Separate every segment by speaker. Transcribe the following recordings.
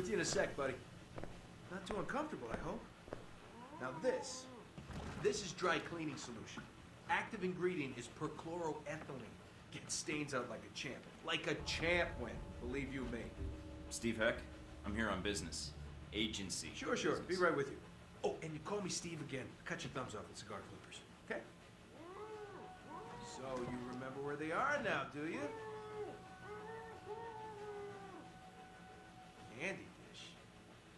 Speaker 1: With you in a sec, buddy. Not too uncomfortable, I hope. Now this is dry cleaning solution. Active ingredient is perchloroethylene. Gets stains out like a champ. Like a champ, Wen. Believe you me.
Speaker 2: Steve Heck, I'm here on business. Agency.
Speaker 1: Sure.
Speaker 2: Business.
Speaker 1: Be right with you. Oh, and you call me Steve again. Cut your thumbs off with cigar clippers. Okay? So you remember where they are now, do you? Candy dish.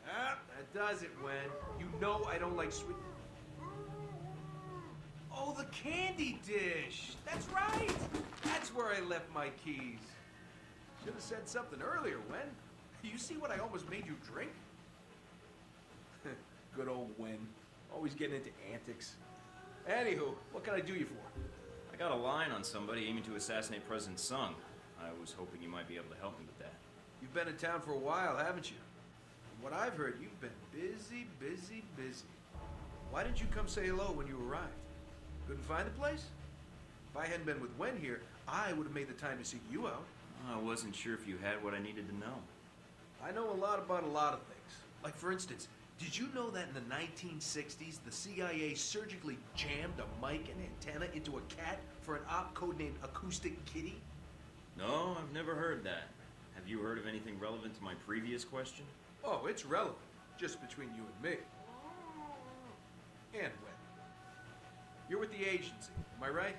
Speaker 1: Ah, that does it, Wen. You know I don't like sweet... Oh, the candy dish! That's right! That's where I left my keys. Should have said something earlier, Wen. You see what I almost made you drink? Good old Wen. Always getting into antics. Anywho, what can I do you for?
Speaker 2: I got a line on somebody aiming to assassinate President Sung. I was hoping you might be able to help me with that.
Speaker 1: You've been in town for a while, haven't you? From what I've heard, you've been busy. Why didn't you come say hello when you arrived? Couldn't find the place? If I hadn't been with Wen here, I would have made the time to seek you out.
Speaker 2: I wasn't sure if you had what I needed to know.
Speaker 1: I know a lot about a lot of things. Like, for instance, did you know that in the 1960s, the CIA surgically jammed a mic and antenna into a cat for an op codenamed Acoustic Kitty?
Speaker 2: No, I've never heard that. Have you heard of anything relevant to my previous question?
Speaker 1: Oh, it's relevant. Just between you and me. And Wen. You're with the agency, am I right?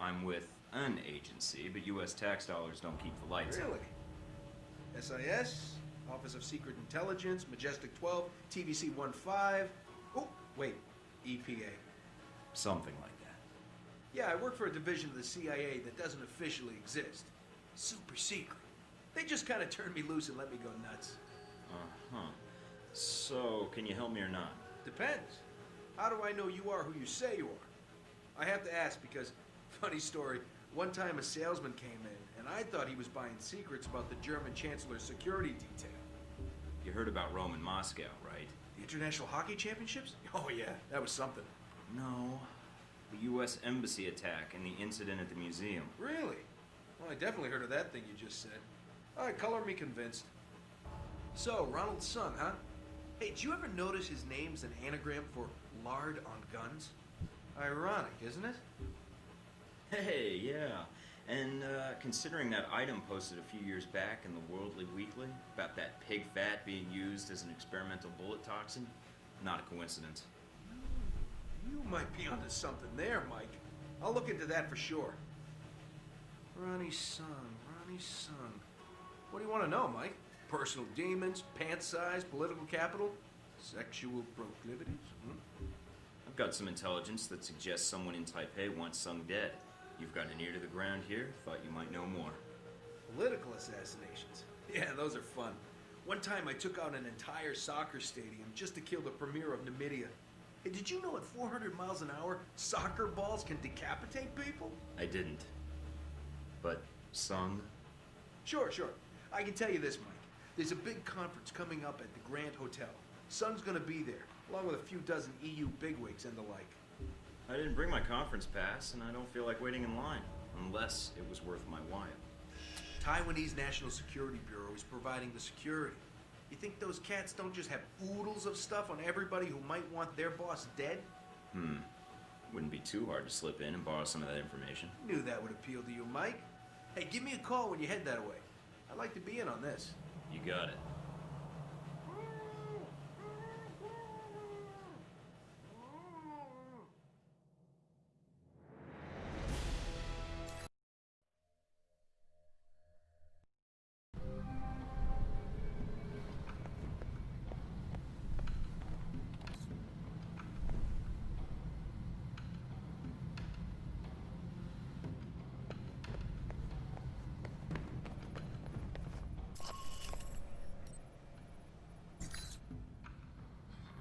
Speaker 2: I'm with an agency, but U.S. tax dollars don't keep the lights on.
Speaker 1: Really? SIS, Office of Secret Intelligence, Majestic 12, TVC 15. Oh, wait, EPA.
Speaker 2: Something like that.
Speaker 1: Yeah, I work for a division of the CIA that doesn't officially exist. Super secret. They just kind of turned me loose and let me go nuts.
Speaker 2: Uh-huh. So, can you help me or not?
Speaker 1: Depends. How do I know you are who you say you are? I have to ask because, funny story, one time a salesman came in and I thought he was buying secrets about the German Chancellor's security detail.
Speaker 2: You heard about Rome and Moscow, right?
Speaker 1: The International Hockey Championships? Oh yeah, that was something.
Speaker 2: No. The U.S. Embassy attack and the incident at the museum.
Speaker 1: Really? Well, I definitely heard of that thing you just said. All right, color me convinced. So, Ronald Sung, huh? Hey, did you ever notice his name's an anagram for lard on guns? Ironic, isn't it?
Speaker 2: Hey, yeah. And considering that item posted a few years back in the Worldly Weekly about that pig fat being used as an experimental bullet toxin, not a coincidence.
Speaker 1: You might be onto something there, Mike. I'll look into that for sure. Ronnie Sung. What do you want to know, Mike? Personal demons, pant size, political capital, sexual proclivities?
Speaker 2: I've got some intelligence that suggests someone in Taipei wants Sung dead. You've got an ear to the ground here, thought you might know more.
Speaker 1: Political assassinations. Yeah, those are fun. One time I took out an entire soccer stadium just to kill the premier of Namibia. Hey, did you know at 400 miles an hour, soccer balls can decapitate people?
Speaker 2: I didn't. But Sung?
Speaker 1: Sure. I can tell you this, Mike. There's a big conference coming up at the Grand Hotel. Sung's gonna be there, along with a few dozen EU bigwigs and the like.
Speaker 2: I didn't bring my conference pass, and I don't feel like waiting in line, unless it was worth my while.
Speaker 1: Taiwanese National Security Bureau is providing the security. You think those cats don't just have oodles of stuff on everybody who might want their boss dead?
Speaker 2: Wouldn't be too hard to slip in and borrow some of that information.
Speaker 1: Knew that would appeal to you, Mike. Hey, give me a call when you head that way. I'd like to be in on this.
Speaker 2: You got it.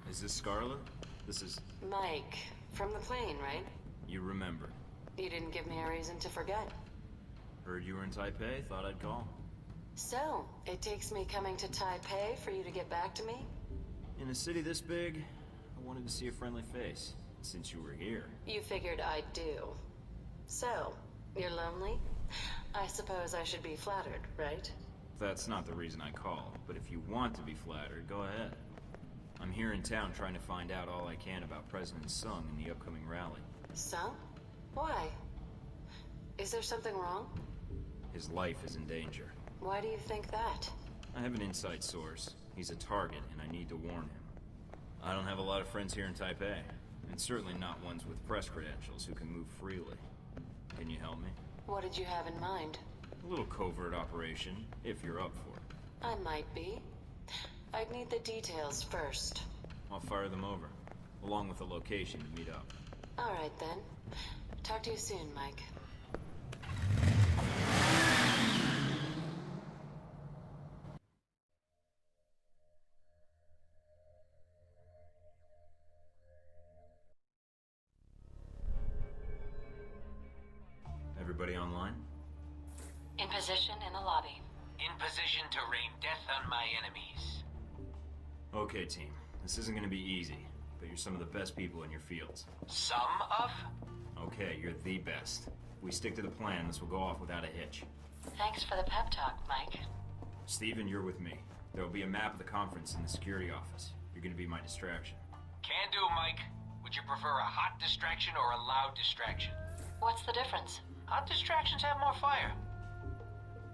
Speaker 2: Is this Scarlet? This is...
Speaker 3: Mike, from the plane, right?
Speaker 2: You remember.
Speaker 3: You didn't give me a reason to forget.
Speaker 2: Heard you were in Taipei, thought I'd call.
Speaker 3: So, it takes me coming to Taipei for you to get back to me?
Speaker 2: In a city this big, I wanted to see a friendly face. Since you were here.
Speaker 3: You figured I'd do. So, you're lonely? I suppose I should be flattered, right?
Speaker 2: that's not the reason I call, but if you want to be flattered, go ahead. I'm here in town trying to find out all I can about President Sung and the upcoming rally.
Speaker 3: So? Why? Is there something wrong?
Speaker 2: His life is in danger.
Speaker 3: Why do you think that?
Speaker 2: I have an inside source. He's a target, and I need to warn him. I don't have a lot of friends here in Taipei, and certainly not ones with press credentials who can move freely. Can you help me?
Speaker 3: What did you have in mind?
Speaker 2: A little covert operation, if you're up for it.
Speaker 3: I might be. I'd need the details first.
Speaker 2: I'll fire them over, along with the location to meet up.
Speaker 3: All right, then. Talk to you soon, Mike.
Speaker 2: Everybody online?
Speaker 3: In position in the lobby.
Speaker 4: In position to rain death on my enemies.
Speaker 2: Okay, team. This isn't gonna be easy, but you're some of the best people in your fields.
Speaker 4: Some of?
Speaker 2: Okay, you're the best. If we stick to the plan, this will go off without a hitch.
Speaker 3: Thanks for the pep talk, Mike.
Speaker 2: Steven, you're with me. There will be a map of the conference in the security office. You're gonna be my distraction.
Speaker 4: Can do, Mike. Would you prefer a hot distraction or a loud distraction?
Speaker 3: What's the difference?
Speaker 4: Hot distractions have more fire.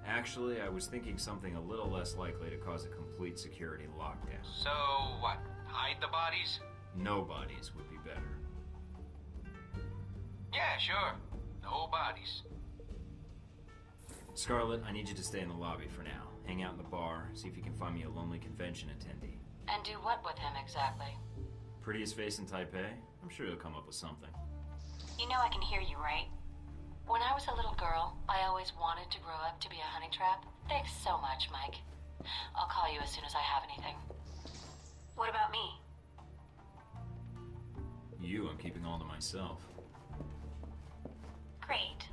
Speaker 2: Actually, I was thinking something a little less likely to cause a complete security lockdown.
Speaker 4: So, what? Hide the bodies?
Speaker 2: No bodies would be better.
Speaker 4: Yeah, sure. No bodies.
Speaker 2: Scarlet, I need you to stay in the lobby for now. Hang out in the bar, see if you can find me a lonely convention attendee.
Speaker 3: And do what with him exactly?
Speaker 2: Prettiest face in Taipei? I'm sure he'll come up with something.
Speaker 3: You know I can hear you, right? When I was a little girl, I always wanted to grow up to be a honey trap. Thanks so much, Mike. I'll call you as soon as I have anything. What about me?
Speaker 2: You, I'm keeping all to myself.
Speaker 5: Great.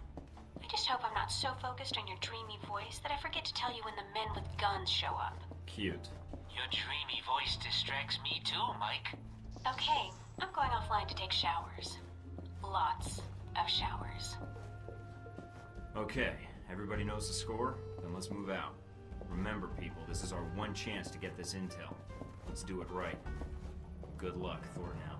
Speaker 5: I just hope I'm not so focused on your dreamy voice that I forget to tell you when the men with guns show up.
Speaker 2: Cute.
Speaker 4: Your dreamy voice distracts me too, Mike.
Speaker 5: Okay, I'm going offline to take showers. Lots of showers.
Speaker 2: Okay, everybody knows the score? Then let's move out. Remember, people, this is our one chance to get this intel. Let's do it right. Good luck, Thornell.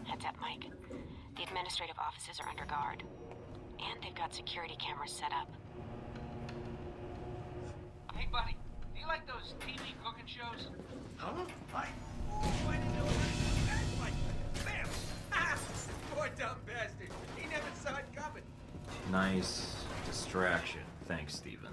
Speaker 5: Heads up, Mike. The administrative offices are under guard. And they've got security cameras set up.
Speaker 4: Hey, buddy. Do you like those TV cooking shows?
Speaker 1: Huh? I didn't know that. Like, bam! Ah! Poor dumb bastard. He never saw it coming.
Speaker 2: Nice distraction. Thanks, Steven.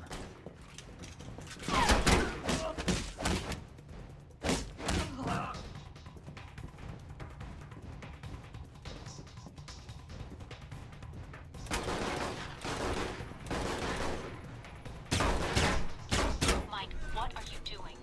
Speaker 5: Mike, what are you doing?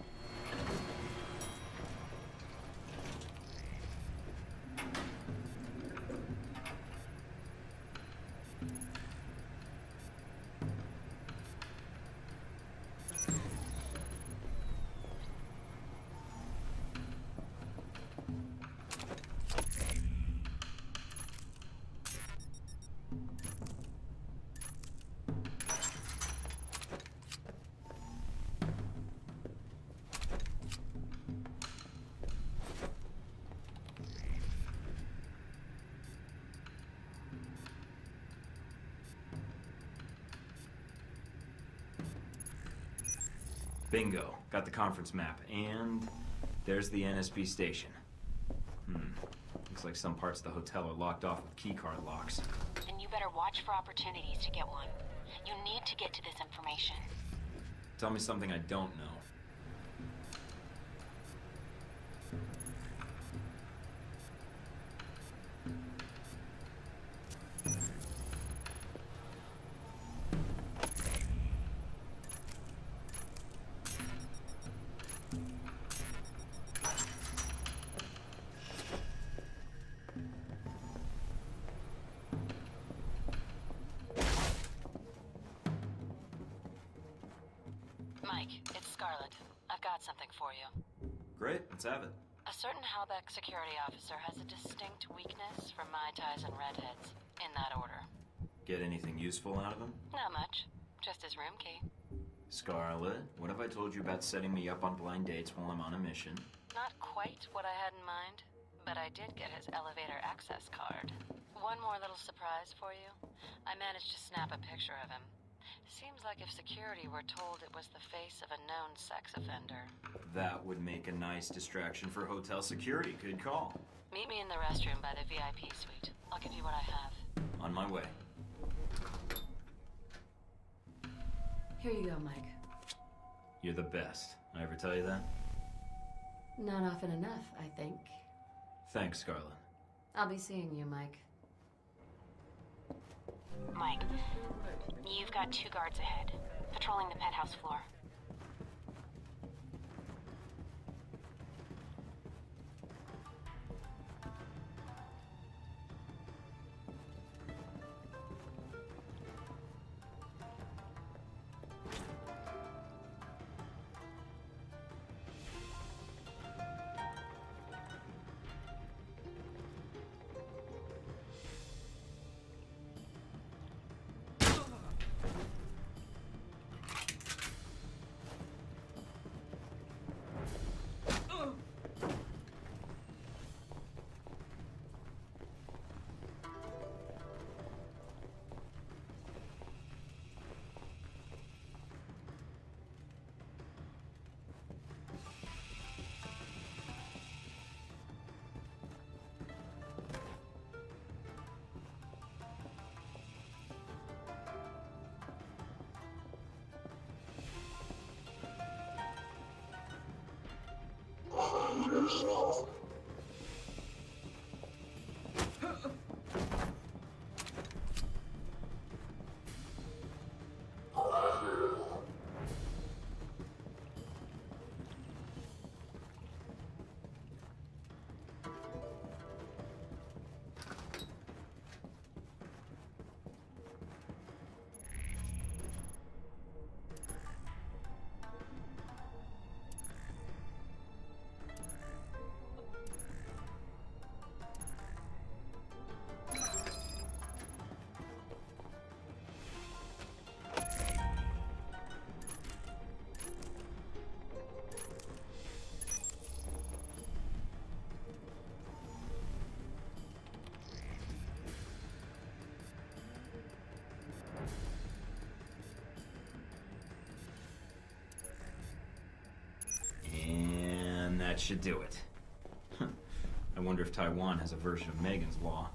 Speaker 2: Bingo. Got the conference map. And there's the NSB station. Looks like some parts of the hotel are locked off with keycard locks.
Speaker 5: Then you better watch for opportunities to get one. You need to get to this information.
Speaker 2: Tell me something I don't know.
Speaker 3: got something for you.
Speaker 2: Great, let's have it.
Speaker 3: A certain Halbeck security officer has a distinct weakness for Mai Tais and redheads. In that order.
Speaker 2: Get anything useful out of him?
Speaker 3: Not much. Just his room key.
Speaker 2: Scarlet, what have I told you about setting me up on blind dates while I'm on a mission?
Speaker 3: Not quite what I had in mind, but I did get his elevator access card. One more little surprise for you. I managed to snap a picture of him. Seems like if security were told it was the face of a known sex offender.
Speaker 2: That would make a nice distraction for hotel security. Good call.
Speaker 3: Meet me in the restroom by the VIP suite. I'll give you what I have.
Speaker 2: On my way.
Speaker 3: Here you go, Mike.
Speaker 2: You're the best. I ever tell you that?
Speaker 3: Not often enough, I think.
Speaker 2: Thanks, Scarlet.
Speaker 3: I'll be seeing you, Mike.
Speaker 5: Mike, you've got 2 guards ahead, patrolling the penthouse floor.
Speaker 2: And that should do it. I wonder if Taiwan has a version of Megan's Law.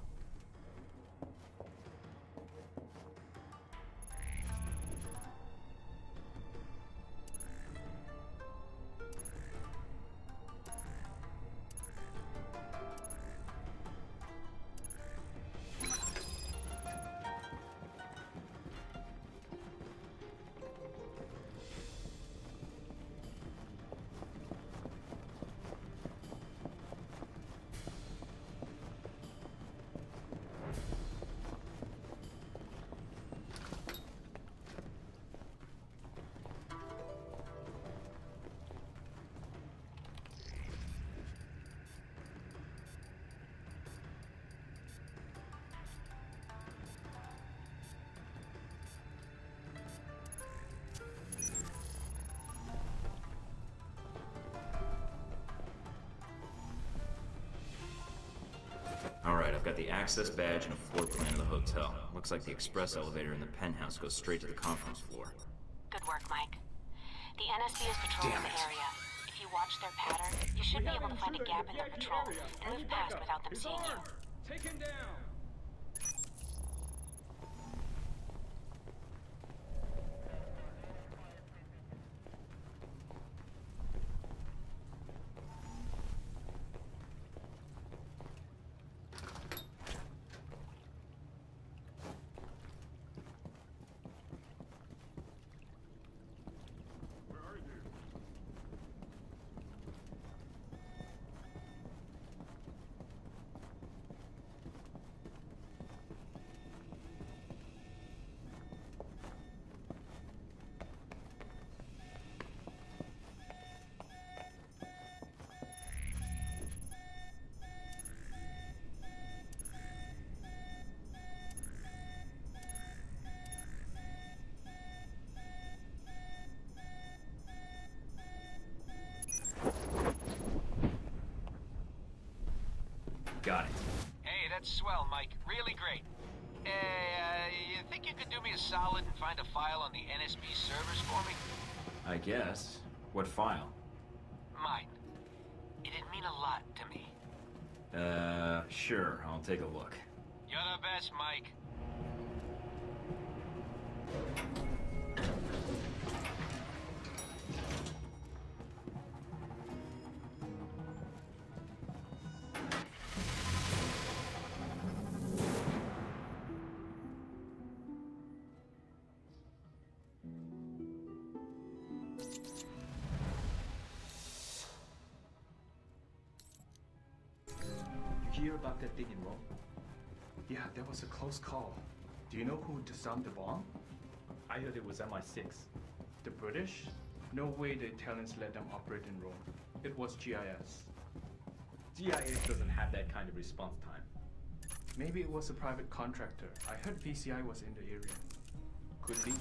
Speaker 2: Alright, I've got the access badge and a floor plan of the hotel. Looks like the express elevator in the penthouse goes straight to the conference floor.
Speaker 5: Good work, Mike. The NSB is patrolling the area. If you watch their pattern, you should be able to find a gap in their patrol and move past without them seeing you.
Speaker 6: Take him down!
Speaker 4: That's swell, Mike. Really great. You think you could do me a solid and find a file on the NSB servers for me?
Speaker 2: I guess. What file?
Speaker 4: Mine. It'd mean a lot to me.
Speaker 2: Sure. I'll take a look.
Speaker 4: You're the best, Mike.
Speaker 6: You hear about that thing in Rome? Yeah, that was a close call. Do you know who disarmed the bomb? I heard it was MI6. The British? No way the Italians let them operate in Rome. It was GIS. GIS doesn't have that kind of response time. Maybe it was a private contractor. I heard VCI was in the area. Could be.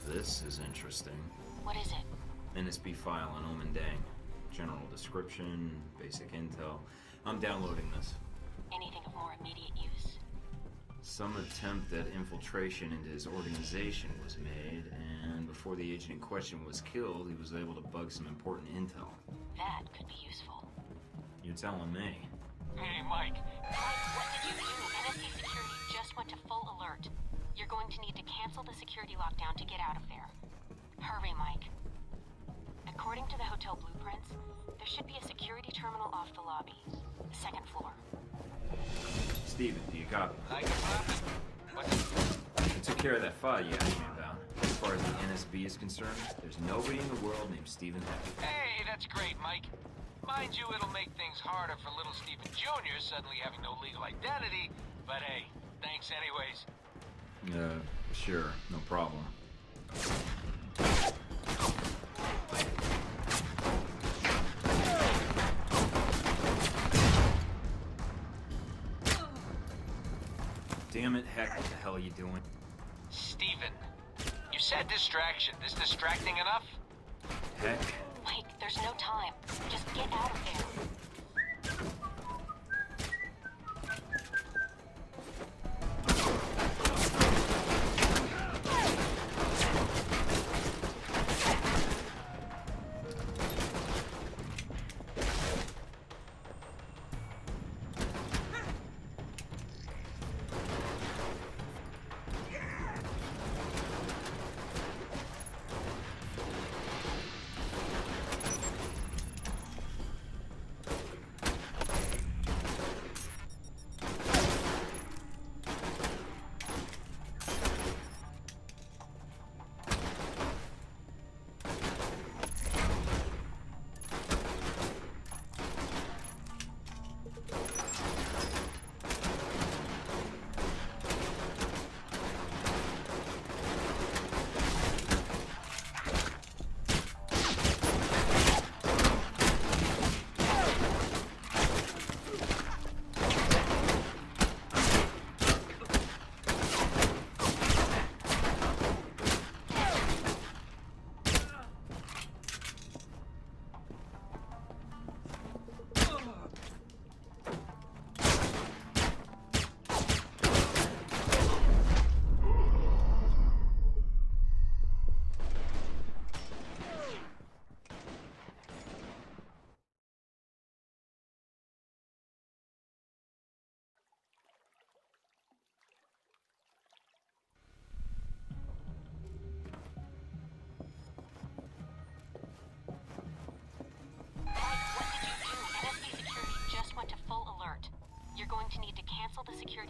Speaker 2: This is interesting.
Speaker 3: What is it?
Speaker 2: NSB file on Omen Dang. General description, basic intel. I'm downloading this.
Speaker 3: Anything of more immediate use?
Speaker 2: Some attempt at infiltration into his organization was made, and before the agent in question was killed, he was able to bug some important intel.
Speaker 3: That could be useful.
Speaker 2: You're telling me.
Speaker 4: Hey, Mike.
Speaker 3: Mike, what did you do? NSC security just went to full alert. You're going to need to cancel the security lockdown to get out of there. Hurry, Mike. According to the hotel blueprints, there should be a security terminal off the lobby. Second floor.
Speaker 2: Steven, do you copy?
Speaker 4: Like a puppet. What's...
Speaker 2: I took care of that file you asked me about. As far as the NSB is concerned, there's nobody in the world named Stephen Hackett.
Speaker 4: Hey, that's great, Mike. Mind you, it'll make things harder for little Stephen Jr. suddenly having no legal identity, but hey, thanks anyways.
Speaker 2: Sure, no problem. Damn it, Heck, what the hell are you doing?
Speaker 4: Steven, you said distraction. Is distracting enough?
Speaker 2: Heck?
Speaker 3: Mike, there's no time. Just get out of there.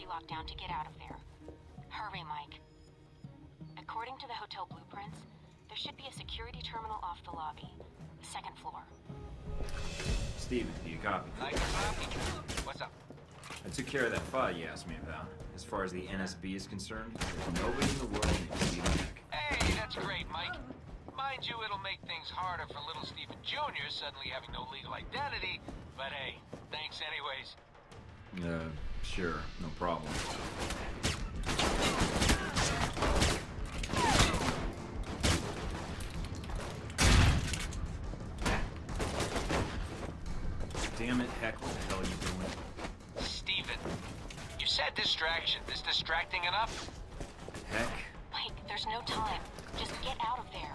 Speaker 5: lockdown to get out of there. Hurry, Mike. According to the hotel blueprints, there should be a security terminal off the lobby. Second floor.
Speaker 2: Steven, do you copy?
Speaker 4: Like a floppy? What's up?
Speaker 2: I took care of that file you asked me about. As far as the NSB is concerned, there's nobody in the world named Steven Heck.
Speaker 4: Hey, that's great, Mike. Mind you, it'll make things harder for little Stephen Jr. suddenly having no legal identity, but hey, thanks anyways.
Speaker 2: Sure, no problem. Damn it, Heck, what the hell are you doing?
Speaker 4: Steven, you said distraction. Is distracting enough?
Speaker 2: Heck?
Speaker 5: Mike, there's no time. Just get out of there.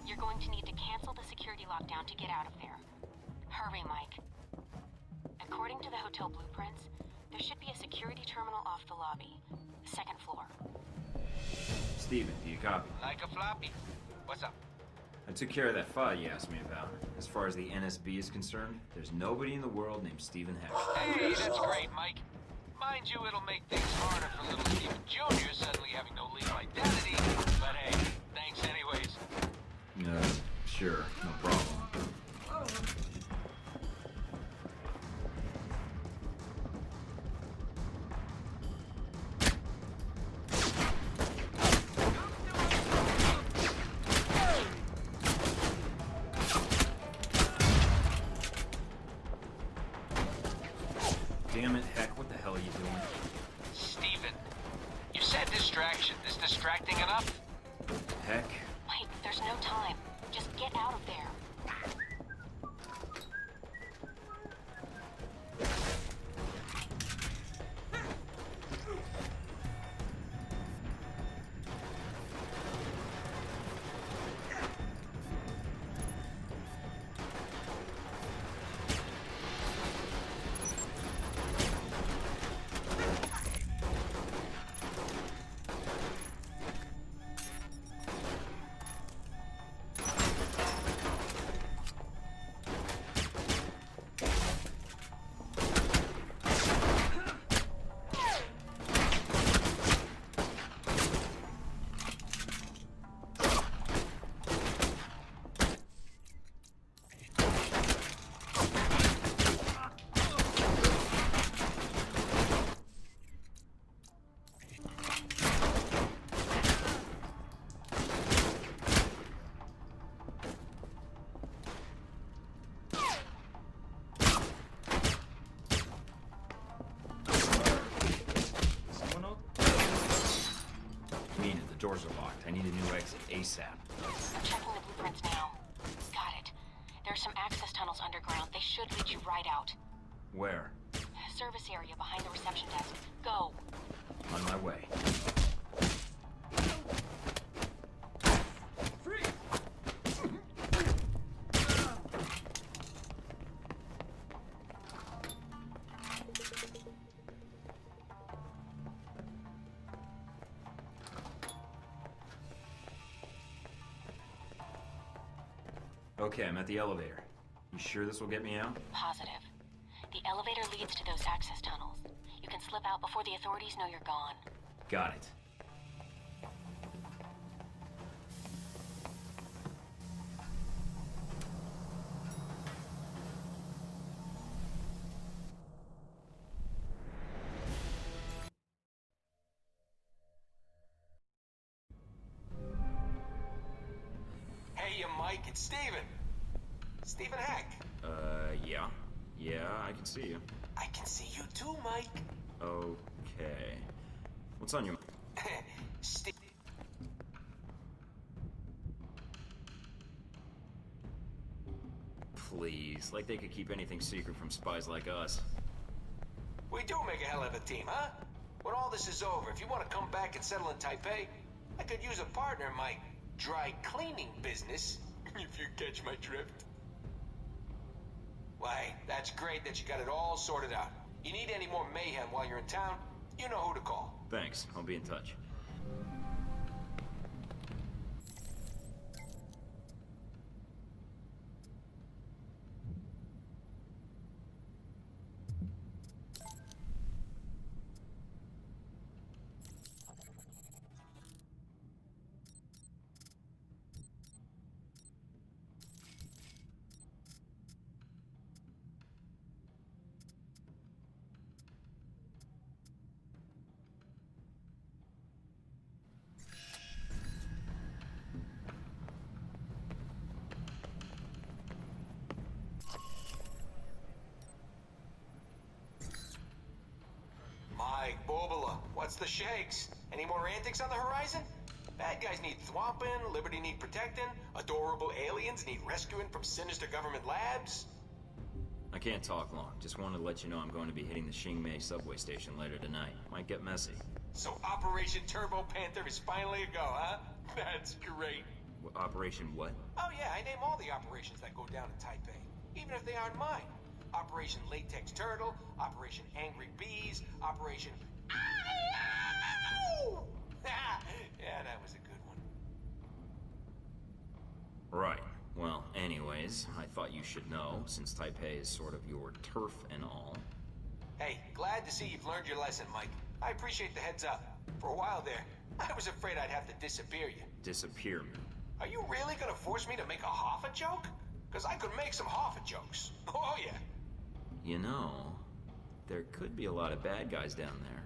Speaker 5: You're going to need to cancel the security lockdown to get out of there. Hurry, Mike. According to the hotel blueprints, there should be a security terminal off the lobby. Second floor.
Speaker 2: Steven, do you copy?
Speaker 4: Like a floppy? What's up?
Speaker 2: I took care of that file you asked me about. As far as the NSB is concerned, there's nobody in the world named Steven Heck.
Speaker 4: Hey, that's great, Mike. Mind you, it'll make things harder for little Stephen Jr. suddenly having no legal identity, but hey, thanks anyways.
Speaker 2: Sure, no problem. Damn it, Heck, what the hell are you doing?
Speaker 4: Steven, you said distraction. Is distracting enough?
Speaker 2: Heck?
Speaker 5: Mike, there's no time. Just get out of there.
Speaker 2: Doors are locked. I need a new exit ASAP.
Speaker 5: I'm checking the blueprints now. Got it. There's some access tunnels underground. They should lead you right out.
Speaker 2: Where?
Speaker 5: Service area behind the reception desk. Go.
Speaker 2: On my way. Okay, I'm at the elevator. You sure this will get me out?
Speaker 5: Positive. elevator leads to those access tunnels. You can slip out before the authorities know you're gone.
Speaker 2: Got it.
Speaker 4: Hey, Mike, it's Steven. Steven Heck.
Speaker 2: Yeah. Yeah, I can see you.
Speaker 4: I can see you too, Mike.
Speaker 2: Okay. What's on your mind?
Speaker 4: Steve.
Speaker 2: Please, like they could keep anything secret from spies like us.
Speaker 4: We do make a hell of a team, huh? When all this is over, if you want to come back and settle in Taipei, I could use a partner in my dry cleaning business, if you catch my drift. Why, that's great that you got it all sorted out. You need any more mayhem while you're in town, you know who to call.
Speaker 2: Thanks, I'll be in touch.
Speaker 4: Mike, Bobola, what's the shakes? Any more antics on the horizon? Bad guys need thwomping, Liberty need protecting, adorable aliens need rescuing from sinister government labs.
Speaker 2: I can't talk long. Just wanted to let you know I'm going to be hitting the Xingmei subway station later tonight. Might get messy.
Speaker 4: So Operation Turbo Panther is finally a go, huh? That's great.
Speaker 2: Operation what?
Speaker 4: Oh yeah, I name all the operations that go down in Taipei, even if they aren't mine. Operation Latex Turtle, Operation Angry Bees, Operation... Ow! Yeah, that was a good one.
Speaker 2: Right. Well, anyways, I thought you should know, since Taipei is sort of your turf and all.
Speaker 4: Hey, glad to see you've learned your lesson, Mike. I appreciate the heads up. For a while there, I was afraid I'd have to disappear you.
Speaker 2: Disappear me.
Speaker 4: Are you really gonna force me to make a Hoffa joke? Because I could make some Hoffa jokes. Oh yeah.
Speaker 2: You know, there could be a lot of bad guys down there.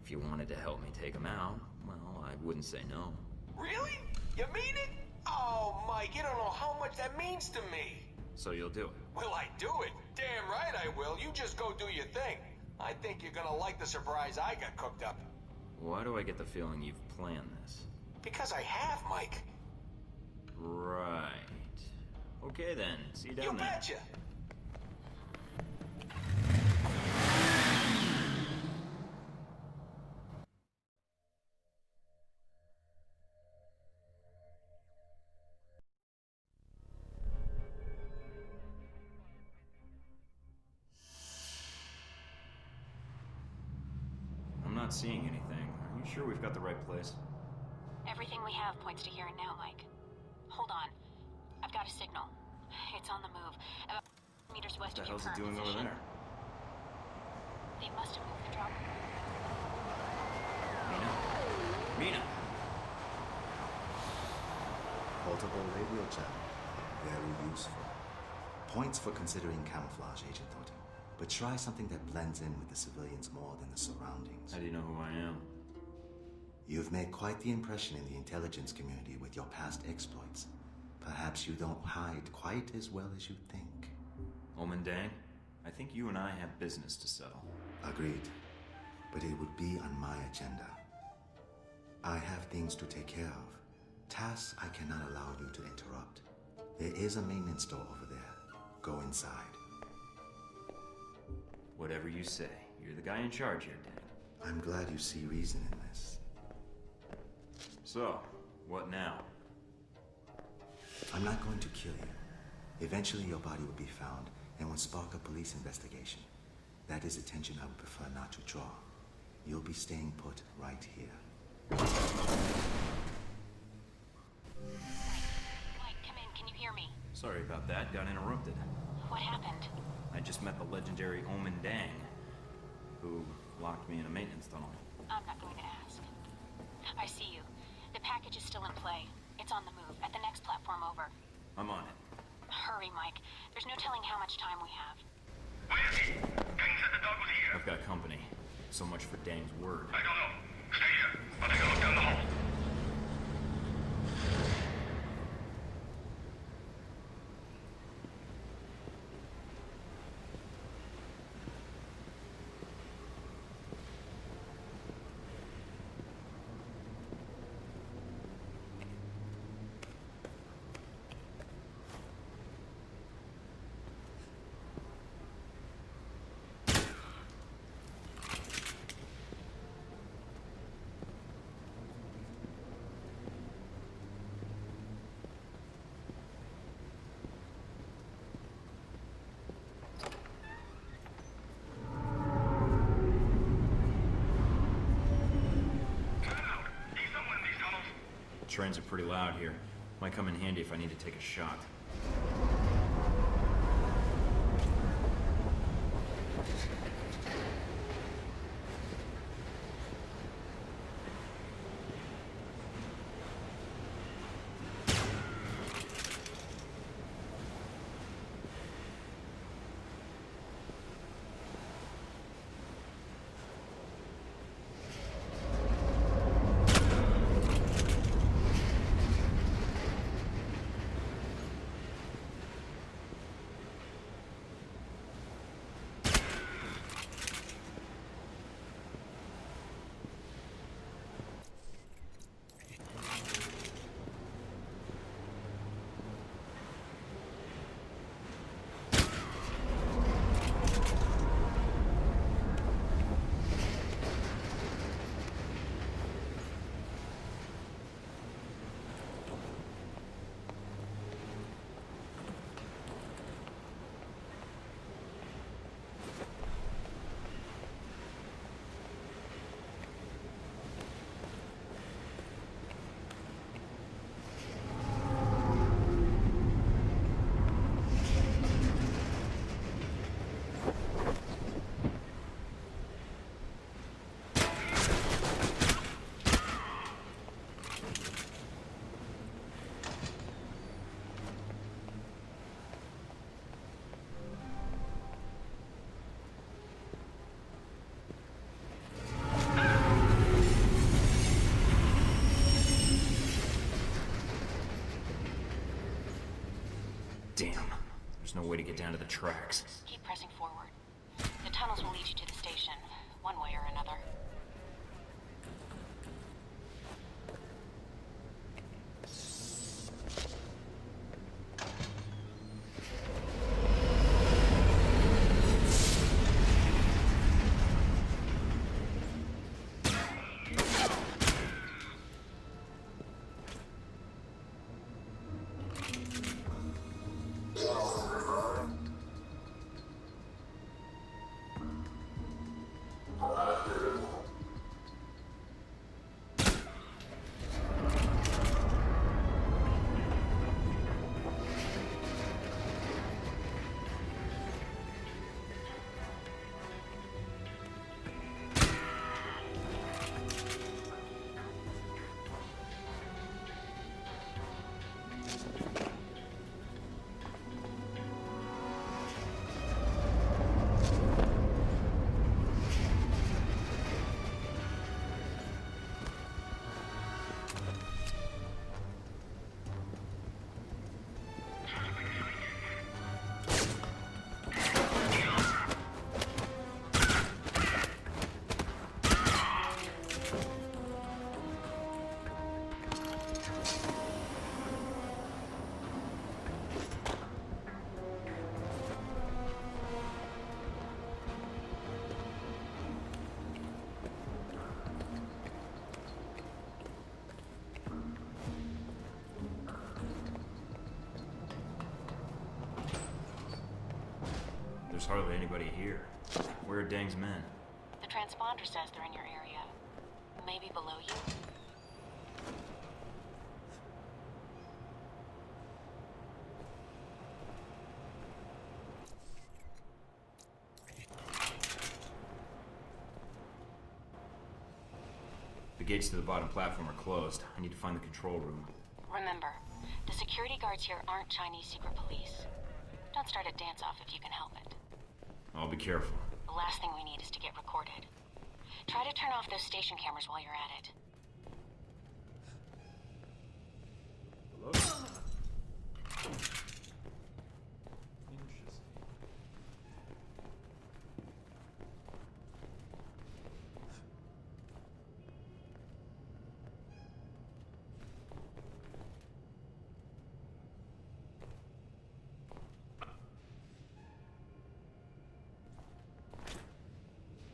Speaker 2: If you wanted to help me take them out, well, I wouldn't say no.
Speaker 4: Really? You mean it? Oh, Mike, you don't know how much that means to me.
Speaker 2: So you'll do it?
Speaker 4: Will I do it? Damn right I will. You just go do your thing. I think you're gonna like the surprise I got cooked up.
Speaker 2: Why do I get the feeling you've planned this?
Speaker 4: Because I have, Mike.
Speaker 2: Right. Okay then, see you down
Speaker 4: You
Speaker 2: there.
Speaker 4: betcha.
Speaker 2: I'm not seeing anything. Are you sure we've got the right place?
Speaker 5: Everything we have points to here and now, Mike. Hold on. I've got a signal. It's on the move. About meters west
Speaker 2: What
Speaker 5: of
Speaker 2: the hell's
Speaker 5: your
Speaker 2: it
Speaker 5: current
Speaker 2: doing over
Speaker 5: position.
Speaker 2: there?
Speaker 5: They must have moved the drop.
Speaker 2: Mina? Mina!
Speaker 7: Portable radio channel. Very useful. Points for considering camouflage, Agent Thornton. But try something that blends in with the civilians more than the surroundings.
Speaker 2: How do you know who I am?
Speaker 7: You've made quite the impression in the intelligence community with your past exploits. Perhaps you don't hide quite as well as you think.
Speaker 2: Omen Dang? I think you and I have business to settle.
Speaker 7: Agreed. But it would be on my agenda. I have things to take care of. Tasks I cannot allow you to interrupt. There is a maintenance store over there. Go inside.
Speaker 2: Whatever you say. You're the guy in charge here, Dang.
Speaker 7: I'm glad you see reason in this.
Speaker 2: So, what now?
Speaker 7: I'm not going to kill you. Eventually your body will be found and will spark a police investigation. That is attention I would prefer not to draw. You'll be staying put right here.
Speaker 5: Mike, come in. Can you hear me?
Speaker 2: Sorry about that. Got interrupted.
Speaker 5: What happened?
Speaker 2: I just met the legendary Omen Dang, who locked me in a maintenance tunnel.
Speaker 5: I'm not going to ask. I see you. The package is still in play. It's on the move, at the next platform over.
Speaker 2: I'm on it.
Speaker 5: Hurry, Mike. There's no telling how much time we have.
Speaker 8: Where is he? Dang said the dog was here.
Speaker 2: I've got company. So much for Dang's word.
Speaker 8: I don't know. Stay here. I'll take a look down the hall.
Speaker 2: Trains are pretty loud here. Might come in handy if I need to take a shot. Damn. There's no way to get down to the tracks.
Speaker 5: Keep pressing forward. The tunnels will lead you to the station, one way or another.
Speaker 2: There's hardly anybody here. Where are Dang's men?
Speaker 5: The transponder says they're in your area. Maybe below you?
Speaker 2: The gates to the bottom platform are closed. I need to find the control room.
Speaker 3: Remember, the security guards here aren't Chinese secret police. Don't start a dance-off if you can help it.
Speaker 2: I'll be careful.
Speaker 3: The last thing we need is to get recorded. Try to turn off those station cameras while you're at it.
Speaker 6: Hello?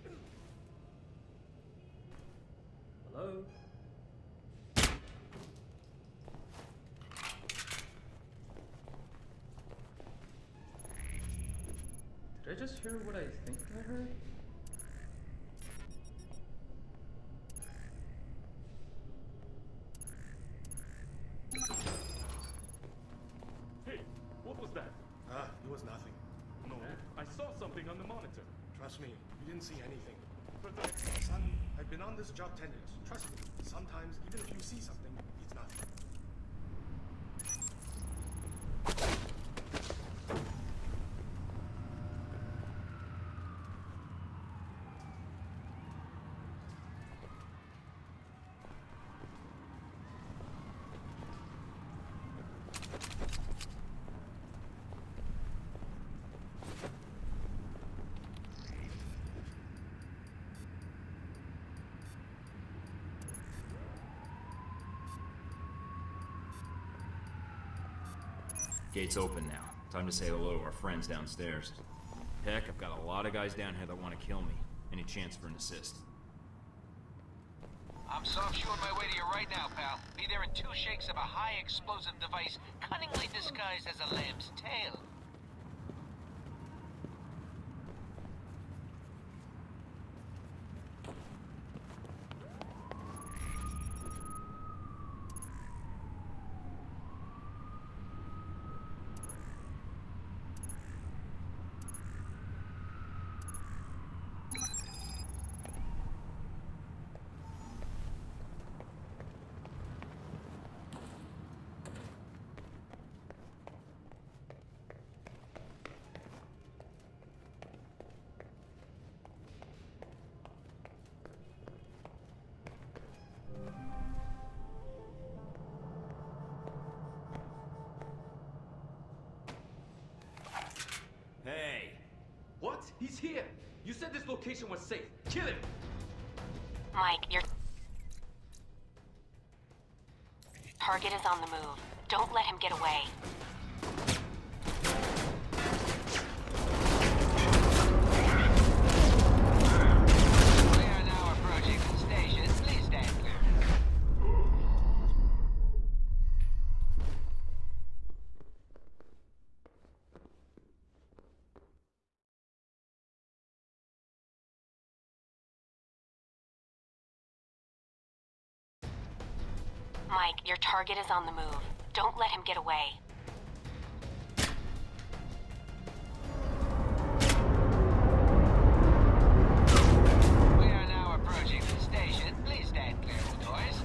Speaker 6: Interesting. Hello? Did I just hear what I think I heard? Hey, what was that?
Speaker 9: It was nothing.
Speaker 6: No, I saw something on the monitor.
Speaker 9: Trust me, you didn't see anything.
Speaker 6: But
Speaker 9: Son, I've been on this job 10 years. Trust me, sometimes even if you see something, it's nothing.
Speaker 2: Gate's open now. Time to say hello to our friends downstairs. Heck, I've got a lot of guys down here that want to kill me. Any chance for an assist?
Speaker 4: I'm soft shoeing my way to you right now, pal. Be there in 2 shakes of a high explosive device cunningly disguised as a lamb's tail.
Speaker 2: Hey!
Speaker 6: What? He's here! You said this location was safe. Kill him!
Speaker 3: Mike, your target is on the move. Don't let him get away.
Speaker 4: We are now approaching the station. Please stand clear.
Speaker 3: Mike, your target is on the move. Don't let him get away.
Speaker 4: We are now approaching the station. Please stand clear of the doors.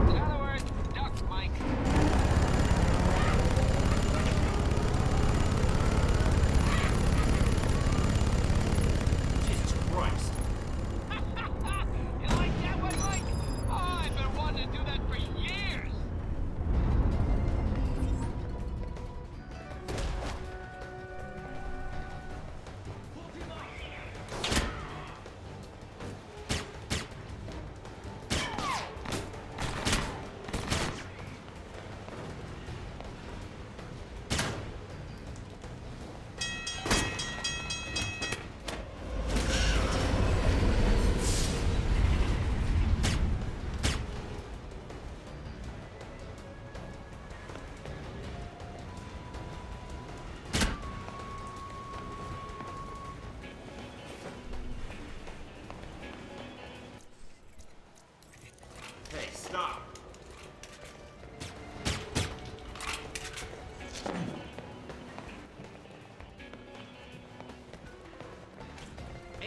Speaker 4: In other words, duck, Mike.
Speaker 2: Jesus Christ!
Speaker 4: You like that one, Mike? Oh, I've been wanting to do that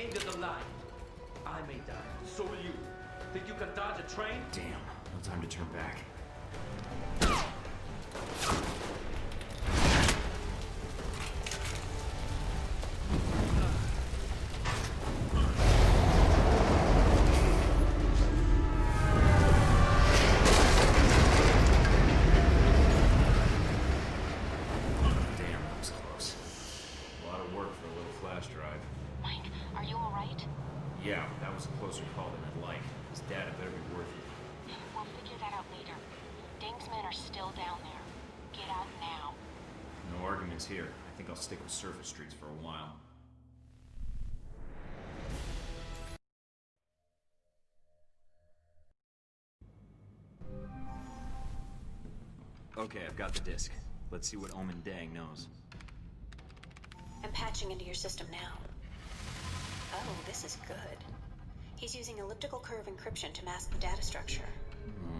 Speaker 10: end of the line. I may die, so will you. Think you can dodge a train?
Speaker 2: Damn, no time to turn back. Damn, that was close. A lot of work for a little flash drive.
Speaker 5: Mike, are you alright?
Speaker 2: Yeah, that was a closer call than I'd like. His data better be worth it.
Speaker 5: We'll figure that out later. Deng's men are still down there. Get out now.
Speaker 2: No arguments here. I think I'll stick with surface streets for a while. Okay, I've got the disc. Let's see what Omen Deng knows.
Speaker 3: I'm patching into your system now. Oh, this is good. He's using elliptical curve encryption to mask the data structure.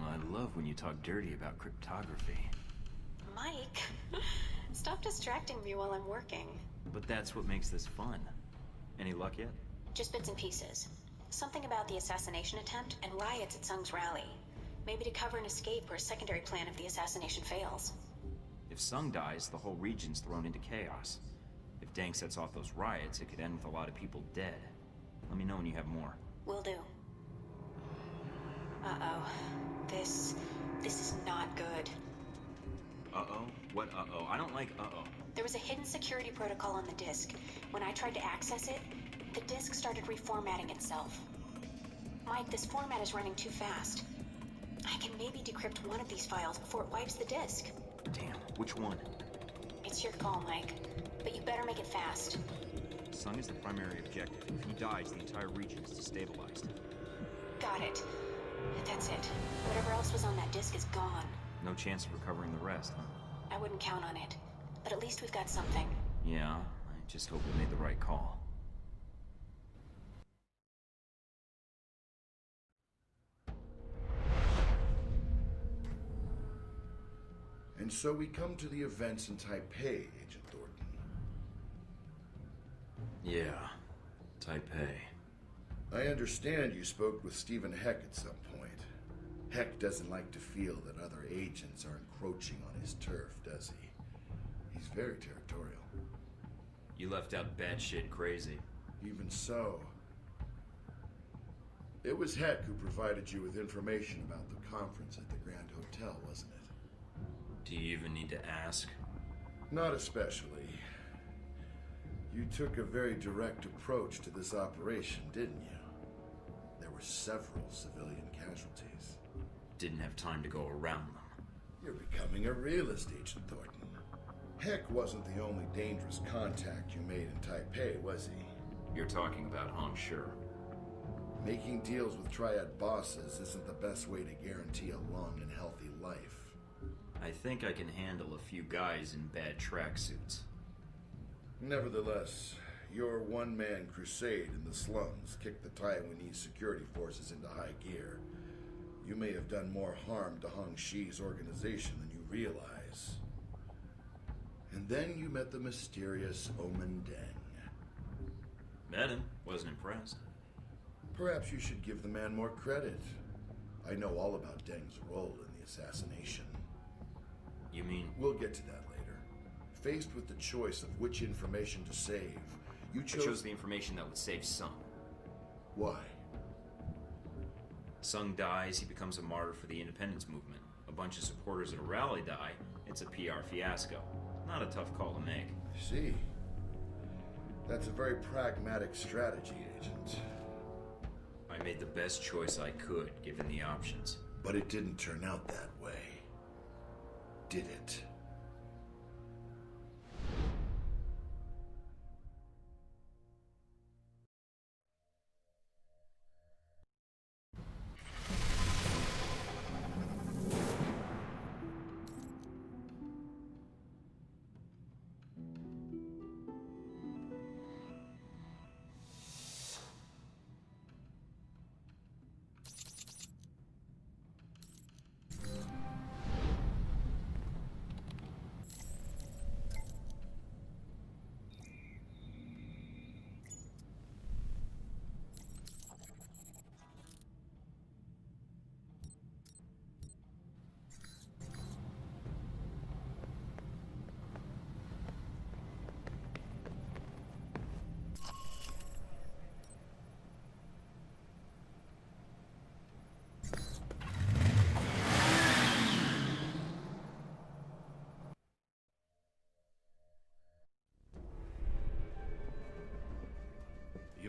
Speaker 2: I love when you talk dirty about cryptography.
Speaker 3: Mike, stop distracting me while I'm working.
Speaker 2: But that's what makes this fun. Any luck yet?
Speaker 3: Just bits and pieces. Something about the assassination attempt and riots at Sung's rally. Maybe to cover an escape or a secondary plan if the assassination fails.
Speaker 2: If Sung dies, the whole region's thrown into chaos. If Deng sets off those riots, it could end with a lot of people dead. Let me know when you have more.
Speaker 3: Will do. Uh-oh. This is not good.
Speaker 2: Uh-oh? What uh-oh? I don't like uh-oh.
Speaker 3: There was a hidden security protocol on the disk. When I tried to access it, the disk started reformatting itself. Mike, this format is running too fast. I can maybe decrypt one of these files before it wipes the disk.
Speaker 2: Damn, which one?
Speaker 3: It's your call, Mike. But you better make it fast.
Speaker 2: Sung is the primary objective. If he dies, the entire region is destabilized.
Speaker 3: Got it. That's it. Whatever else was on that disk is gone.
Speaker 2: No chance of recovering the rest, huh?
Speaker 3: I wouldn't count on it. But at least we've got something.
Speaker 2: Yeah, I just hope we made the right call.
Speaker 11: And so we come to the events in Taipei, Agent Thornton.
Speaker 2: Yeah, Taipei.
Speaker 11: I understand you spoke with Stephen Heck at some point. Heck doesn't like to feel that other agents are encroaching on his turf, does he? He's very territorial.
Speaker 2: You left out batshit crazy.
Speaker 11: Even so. It was Heck who provided you with information about the conference at the Grand Hotel, wasn't it?
Speaker 2: Do you even need to ask?
Speaker 11: Not especially. You took a very direct approach to this operation, didn't you? There were several civilian casualties.
Speaker 2: Didn't have time to go around them.
Speaker 11: You're becoming a realist, Agent Thornton. Heck wasn't the only dangerous contact you made in Taipei, was he?
Speaker 2: You're talking about Hong Shi.
Speaker 11: Making deals with Triad bosses isn't the best way to guarantee a long and healthy life.
Speaker 2: I think I can handle a few guys in bad tracksuits.
Speaker 11: Nevertheless, your one-man crusade in the slums kicked the Taiwanese security forces into high gear. You may have done more harm to Hong Shi's organization than you realize. And then you met the mysterious Omen Deng.
Speaker 2: Met him. Wasn't impressed.
Speaker 11: Perhaps you should give the man more credit. I know all about Deng's role in the assassination.
Speaker 2: You mean?
Speaker 11: We'll get to that later. Faced with the choice of which information to save, you
Speaker 2: I
Speaker 11: chose...
Speaker 2: chose the information that would save Sung.
Speaker 11: Why?
Speaker 2: Sung dies, he becomes a martyr for the independence movement. A bunch of supporters at a rally die, it's a PR fiasco. Not a tough call to make.
Speaker 11: I see. That's a very pragmatic strategy, Agent.
Speaker 2: I made the best choice I could, given the options.
Speaker 11: But it didn't turn out that way. Did it?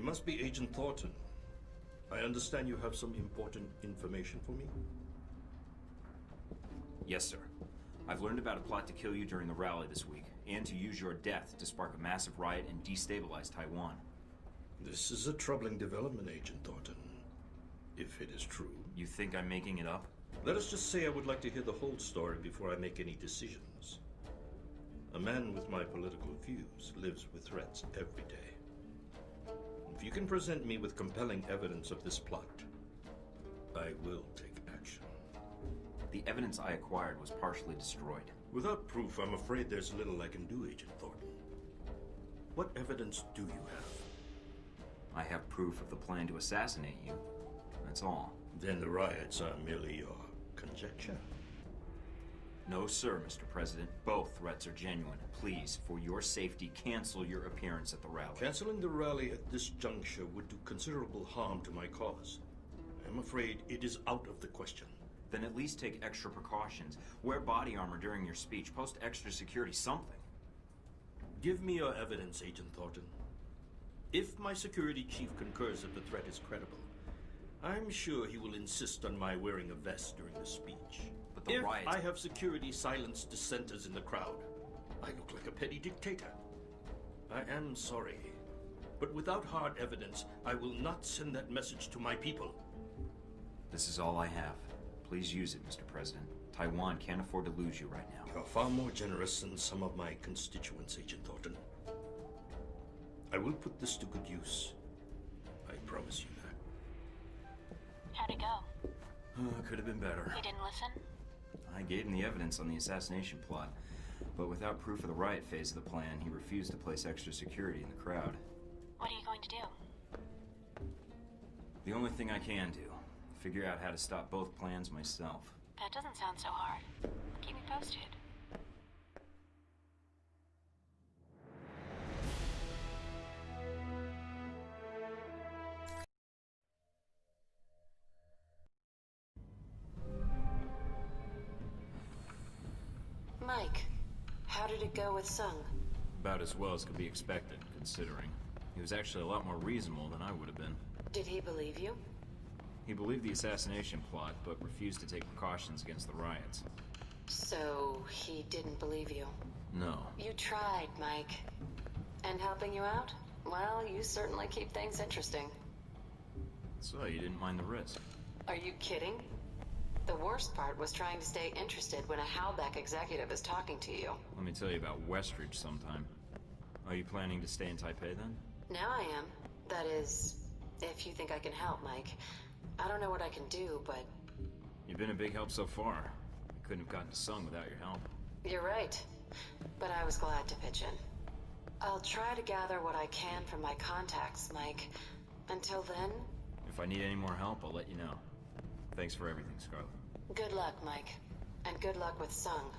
Speaker 12: You must be Agent Thornton. I understand you have some important information for me?
Speaker 2: Yes, sir. I've learned about a plot to kill you during the rally this week, and to use your death to spark a massive riot and destabilize Taiwan.
Speaker 12: This is a troubling development, Agent Thornton. If it is true.
Speaker 2: You think I'm making it up?
Speaker 12: Let us just say I would like to hear the whole story before I make any decisions. A man with my political views lives with threats every day. If you can present me with compelling evidence of this plot, I will take action.
Speaker 2: The evidence I acquired was partially destroyed.
Speaker 12: Without proof, I'm afraid there's little I can do, Agent Thornton. What evidence do you have?
Speaker 2: I have proof of the plan to assassinate you. That's all.
Speaker 12: Then the riots are merely your conjecture?
Speaker 2: No, sir, Mr. President. Both threats are genuine. Please, for your safety, cancel your appearance at the rally.
Speaker 12: Canceling the rally at this juncture would do considerable harm to my cause. I'm afraid it is out of the question.
Speaker 2: Then at least take extra precautions. Wear body armor during your speech. Post extra security, something.
Speaker 12: Give me your evidence, Agent Thornton. If my security chief concurs that the threat is credible, I'm sure he will insist on my wearing a vest during the speech.
Speaker 2: But the
Speaker 12: if
Speaker 2: riots...
Speaker 12: I have security silence dissenters in the crowd, I look like a petty dictator. I am sorry, but without hard evidence, I will not send that message to my people.
Speaker 2: This is all I have. Please use it, Mr. President. Taiwan can't afford to lose you right now.
Speaker 12: You're far more generous than some of my constituents, Agent Thornton. I will put this to good use. I promise you that.
Speaker 5: How'd it go?
Speaker 2: Could have been better.
Speaker 5: You didn't listen?
Speaker 2: I gave him the evidence on the assassination plot, but without proof of the riot phase of the plan, he refused to place extra security in the crowd.
Speaker 5: What are you going to do?
Speaker 2: The only thing I can do, figure out how to stop both plans myself.
Speaker 5: That doesn't sound so hard. Keep me posted.
Speaker 3: Mike, how did it go with Sung?
Speaker 2: About as well as could be expected, considering. He was actually a lot more reasonable than I would have been.
Speaker 3: Did he believe you?
Speaker 2: He believed the assassination plot, but refused to take precautions against the riots.
Speaker 3: So, he didn't believe you?
Speaker 2: No.
Speaker 3: You tried, Mike. And helping you out? Well, you certainly keep things interesting.
Speaker 2: So, you didn't mind the risk?
Speaker 3: Are you kidding? The worst part was trying to stay interested when a Halbeck executive is talking to you.
Speaker 2: Let me tell you about Westridge sometime. Are you planning to stay in Taipei then?
Speaker 3: Now I am. That is, if you think I can help, Mike. I don't know what I can do, but...
Speaker 2: You've been a big help so far. I couldn't have gotten to Sung without your help.
Speaker 3: You're right. But I was glad to pitch in. I'll try to gather what I can from my contacts, Mike. Until then...
Speaker 2: If I need any more help, I'll let you know. Thanks for everything, Scarlet.
Speaker 3: Good luck, Mike. And good luck with Sung.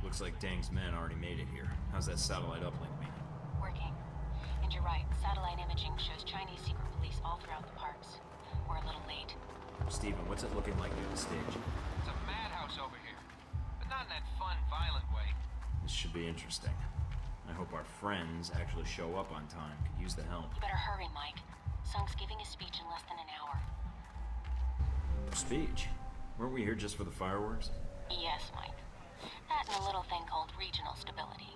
Speaker 2: Looks like Deng's men already made it here. How's that satellite uplink meeting?
Speaker 5: Working. And you're right, satellite imaging shows Chinese secret police all throughout the parks. We're a little late.
Speaker 2: Steven, what's it looking like near the stage?
Speaker 4: It's a madhouse over here. But not in that fun, violent way.
Speaker 2: This should be interesting. I hope our friends actually show up on time. Could use the help.
Speaker 5: You better hurry, Mike. Sung's giving his speech in less than an hour.
Speaker 2: Speech? Weren't we here just for the fireworks?
Speaker 5: Yes, Mike. That and a little thing called regional stability.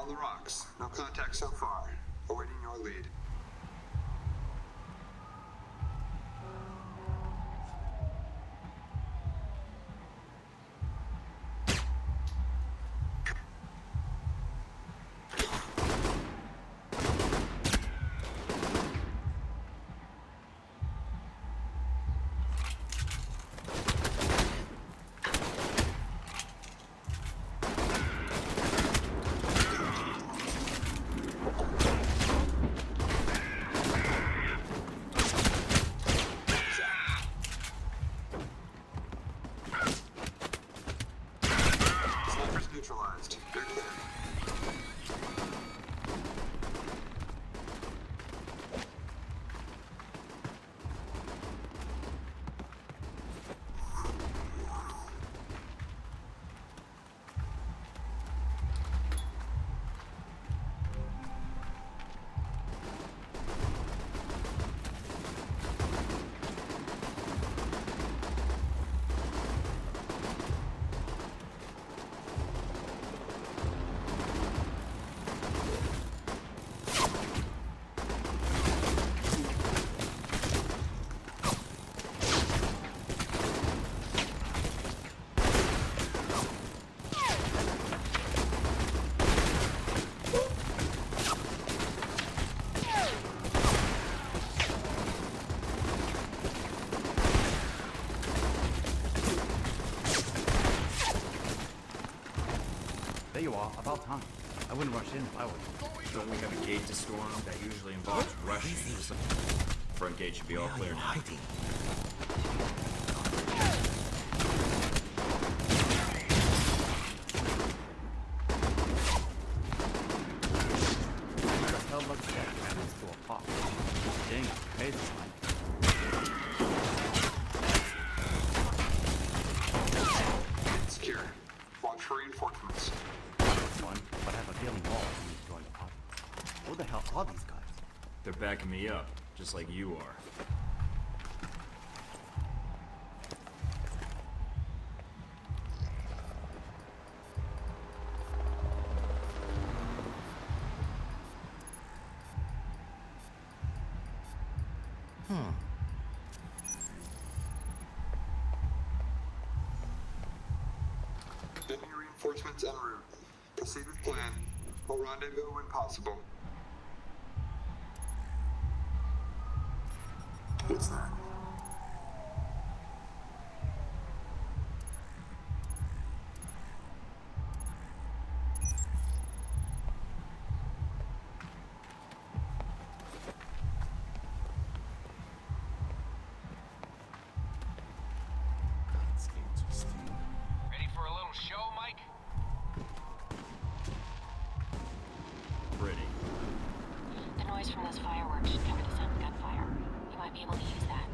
Speaker 13: On the rocks. No contact so far. Awaiting your lead. Neutralized. You're clear.
Speaker 14: There you are, about time. I wouldn't rush in if I were you.
Speaker 2: Don't we have a gate to storm? That usually involves rushing. Front gate should be all clear now.
Speaker 14: Hiding. Who the hell looks that cannons to a pop? Dang, crazy, man.
Speaker 13: Secure. Watch for reinforcements.
Speaker 14: One, but I have a feeling all of them is going to pop. Who the hell are these guys?
Speaker 2: They're backing me up, just like you are.
Speaker 13: Enemy reinforcements en route. Proceed with plan. We'll rendezvous when possible. What's that?
Speaker 4: Ready for a little show, Mike?
Speaker 2: Pretty.
Speaker 3: The noise from those fireworks should cover the sound of gunfire. You might be able to use that.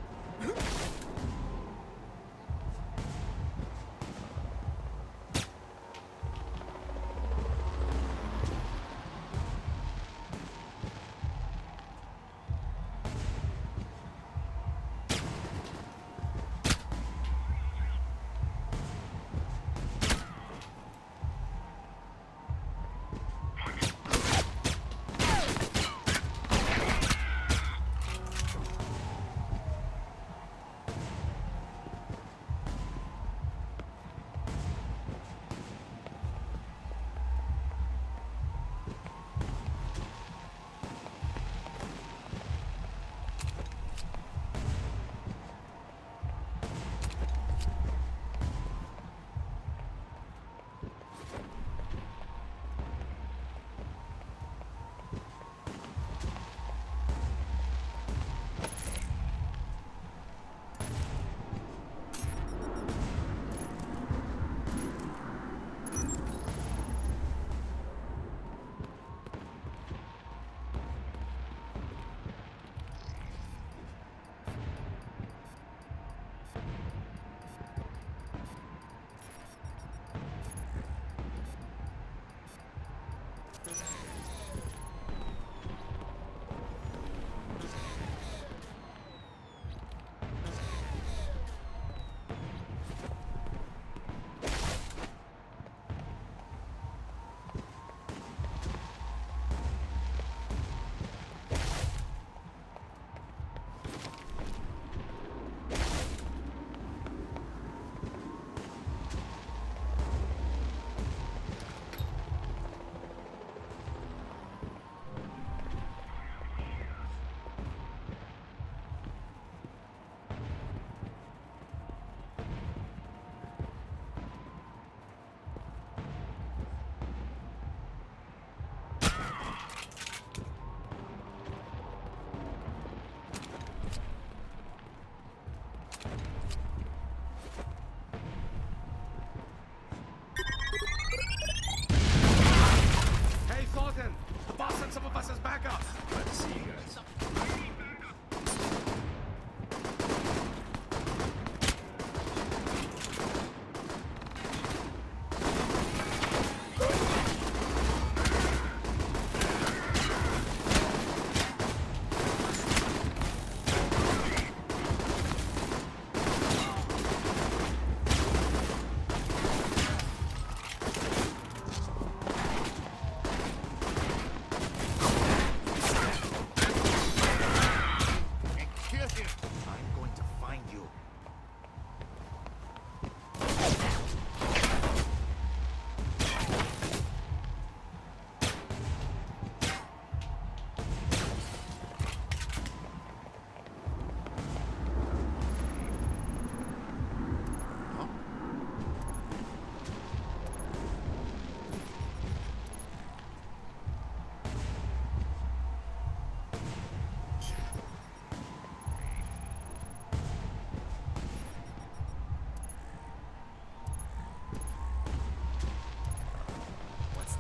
Speaker 15: here. I'm going to find you.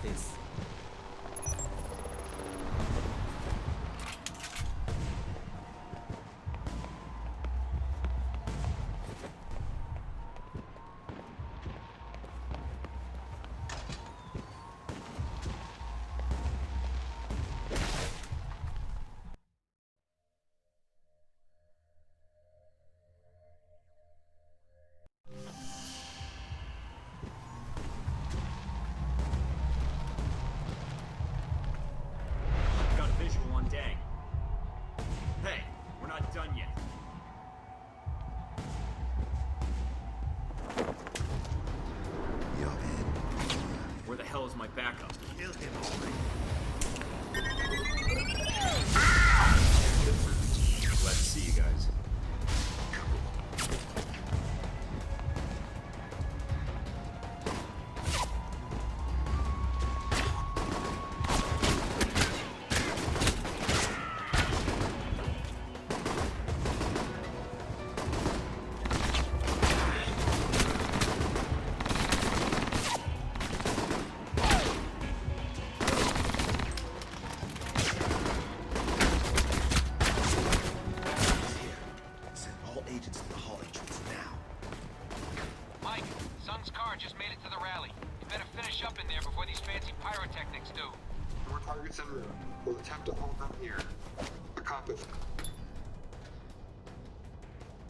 Speaker 15: This.
Speaker 2: My backup.
Speaker 15: Kill him already.
Speaker 2: Glad to see you guys.
Speaker 13: We'll attempt to hold them here. Accomplished.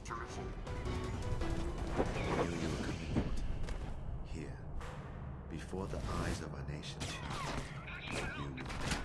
Speaker 13: Permission.
Speaker 7: I knew you were coming. Here, before the eyes of our nation, you will die.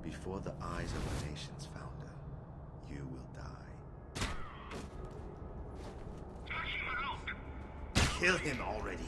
Speaker 7: Before the eyes of our nation's founder, you will die.
Speaker 15: Kill him already.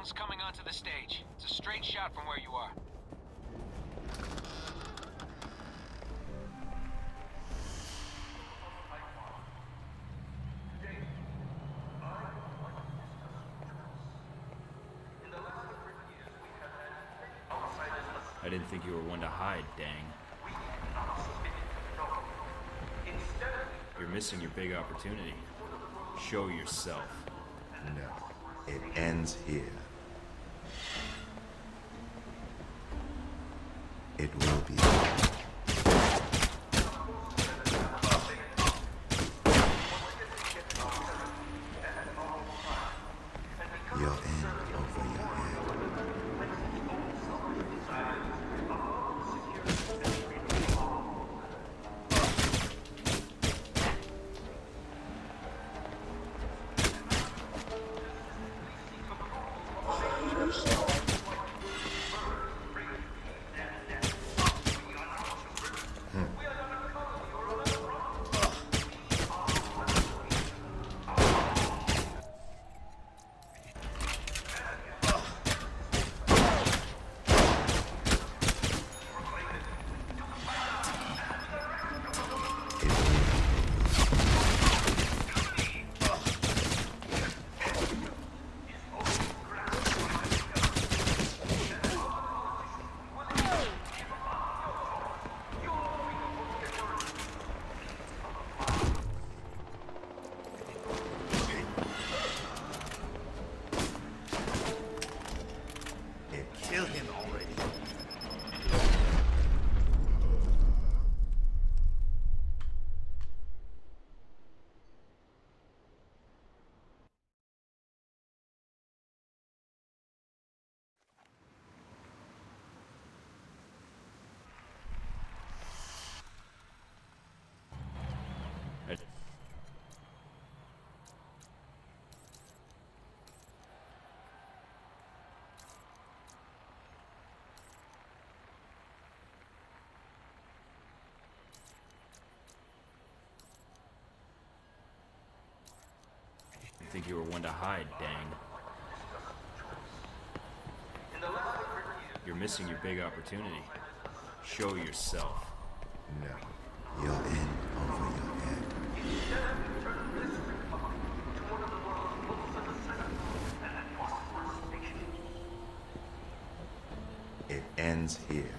Speaker 4: Sun's coming onto the stage. It's a straight shot from where you are.
Speaker 2: I didn't think you were one to hide, Dang. You're missing your big opportunity. Show yourself.
Speaker 7: No, it ends here. It will be. Your end over your head.
Speaker 15: Kill him already.
Speaker 2: I think you were one to hide, Dang. You're missing your big opportunity. Show yourself.
Speaker 7: No, your end over your head. It ends here.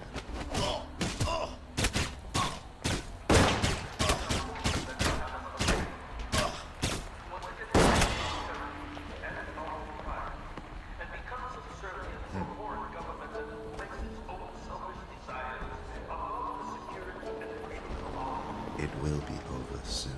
Speaker 7: It will be over soon.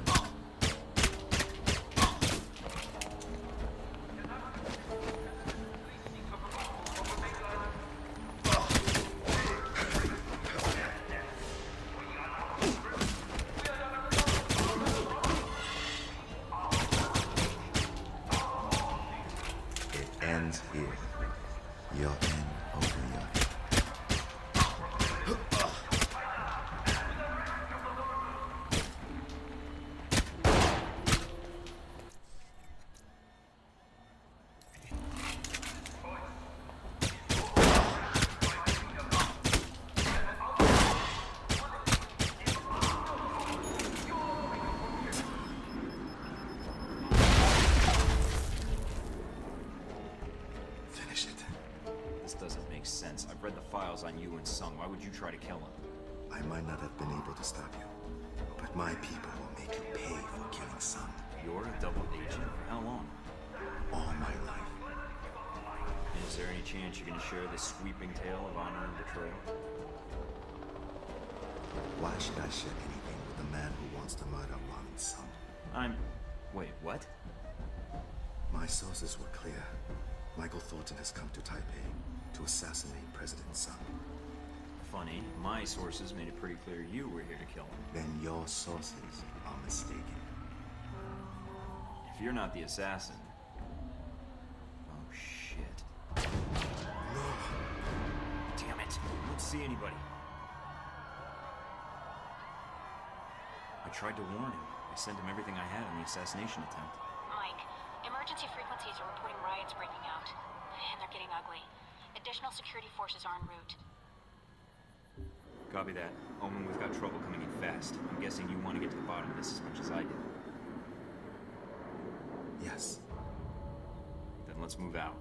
Speaker 7: It ends here. Your end over your head. Finish it.
Speaker 2: This doesn't make sense. I've read the files on you and Sung. Why would you try to kill him?
Speaker 7: I might not have been able to stop you, but my people will make you pay for killing Sun.
Speaker 2: You're a double agent? For how long?
Speaker 7: All my life.
Speaker 2: And is there any chance you're gonna share this sweeping tale of honor and betrayal?
Speaker 7: Why should I share anything with a man who wants to murder Ron's son?
Speaker 2: Wait, what?
Speaker 7: My sources were clear. Michael Thornton has come to Taipei to assassinate President Sun.
Speaker 2: Funny, my sources made it pretty clear you were here to kill him.
Speaker 7: Then your sources are mistaken.
Speaker 2: If you're not the assassin... Oh, shit.
Speaker 7: No!
Speaker 2: Damn it! I don't see anybody. I tried to warn him. I sent him everything I had on the assassination attempt.
Speaker 5: Mike, emergency frequencies are reporting riots breaking out. and they're getting ugly. Additional security forces are en route.
Speaker 2: Copy that. Omen, we've got trouble coming in fast. I'm guessing you want to get to the bottom of this as much as I did.
Speaker 7: Yes.
Speaker 2: Then let's move out.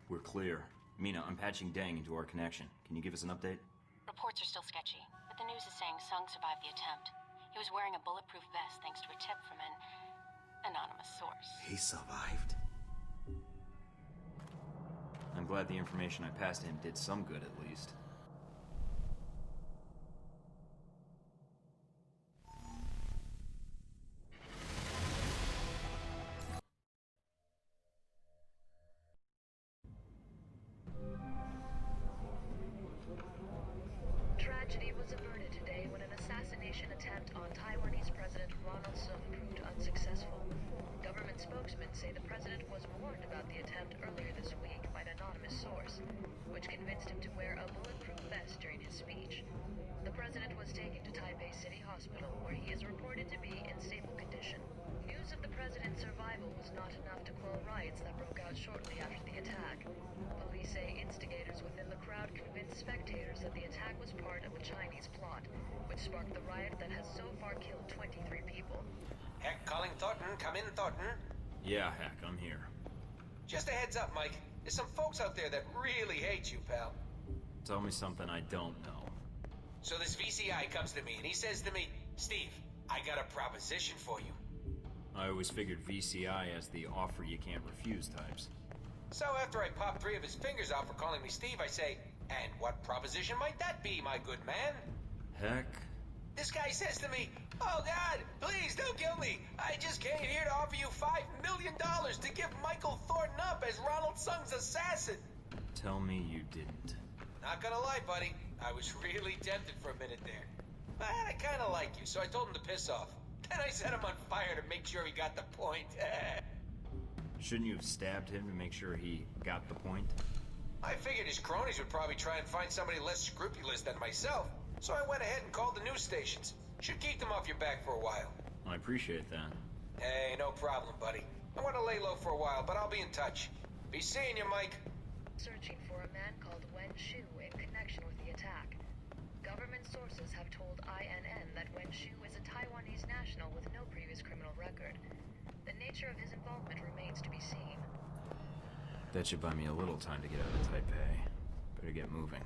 Speaker 2: We're clear. Mina, I'm patching Deng into our connection. Can you give us an update?
Speaker 5: Reports are still sketchy, but the news is saying Sung survived the attempt. He was wearing a bulletproof vest thanks to a tip from an anonymous source.
Speaker 7: He survived?
Speaker 2: I'm glad the information I passed to him did some good at least.
Speaker 16: Tragedy was averted today when an assassination attempt on Taiwanese President Ronald Sung proved unsuccessful. Government spokesmen say the president was warned about the attempt earlier this week by an anonymous source, which convinced him to wear a bulletproof vest during his speech. The president was taken to Taipei City Hospital, where he is reported to be in stable condition. News of the president's survival was not enough to quell riots that broke out shortly after the attack. Police say instigators within the crowd convinced spectators that the attack was part of a Chinese plot, which sparked the riot that has so far killed 23 people.
Speaker 4: Heck, calling Thornton. Come in, Thornton.
Speaker 2: Yeah, Heck, I'm here.
Speaker 4: Just a heads up, Mike. There's some folks out there that really hate you, pal.
Speaker 2: Tell me something I don't know.
Speaker 4: So this VCI comes to me and he says to me, Steve, I got a proposition for you.
Speaker 2: I always figured VCI as the offer you can't refuse types.
Speaker 4: So after I pop 3 of his fingers off for calling me Steve, I say, and what proposition might that be, my good man?
Speaker 2: Heck.
Speaker 4: This guy says to me, oh God, please don't kill me. I just came here to offer you $5 million to give Michael Thornton up as Ronald Sung's assassin.
Speaker 2: Tell me you didn't.
Speaker 4: Not gonna lie, buddy. I was really tempted for a minute there. But I kinda like you, so I told him to piss off. Then I set him on fire to make sure he got the point.
Speaker 2: Shouldn't you have stabbed him to make sure he got the point?
Speaker 4: I figured his cronies would probably try and find somebody less scrupulous than myself, so I went ahead and called the news stations. Should keep them off your back for a while.
Speaker 2: I appreciate that.
Speaker 4: Hey, no problem, buddy. I want to lay low for a while, but I'll be in touch. Be seeing you, Mike.
Speaker 16: Searching for a man called Wen Shu in connection with the attack. Government sources have told INN that Wen Shu is a Taiwanese national with no previous criminal record. The nature of his involvement remains to be seen.
Speaker 2: That should buy me a little time to get out of Taipei. Better get moving.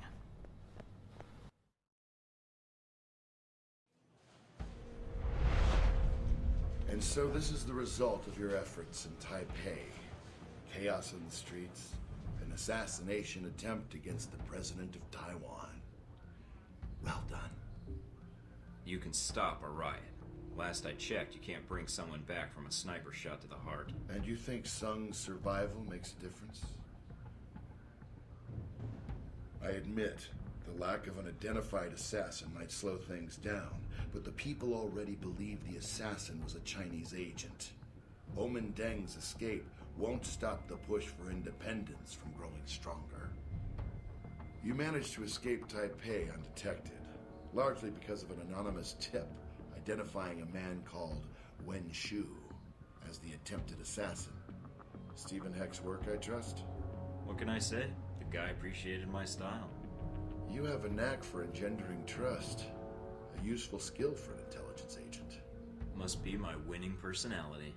Speaker 11: And so this is the result of your efforts in Taipei. Chaos on the streets, an assassination attempt against the president of Taiwan. Well done.
Speaker 2: You can stop a riot. Last I checked, you can't bring someone back from a sniper shot to the heart.
Speaker 11: And you think Sung's survival makes a difference? I admit, the lack of an identified assassin might slow things down, but the people already believe the assassin was a Chinese agent. Omen Deng's escape won't stop the push for independence from growing stronger. You managed to escape Taipei undetected, largely because of an anonymous tip identifying a man called Wen Shu as the attempted assassin. Stephen Heck's work, I trust?
Speaker 2: What can I say? The guy appreciated my style.
Speaker 11: You have a knack for engendering trust. A useful skill for an intelligence agent.
Speaker 2: Must be my winning personality.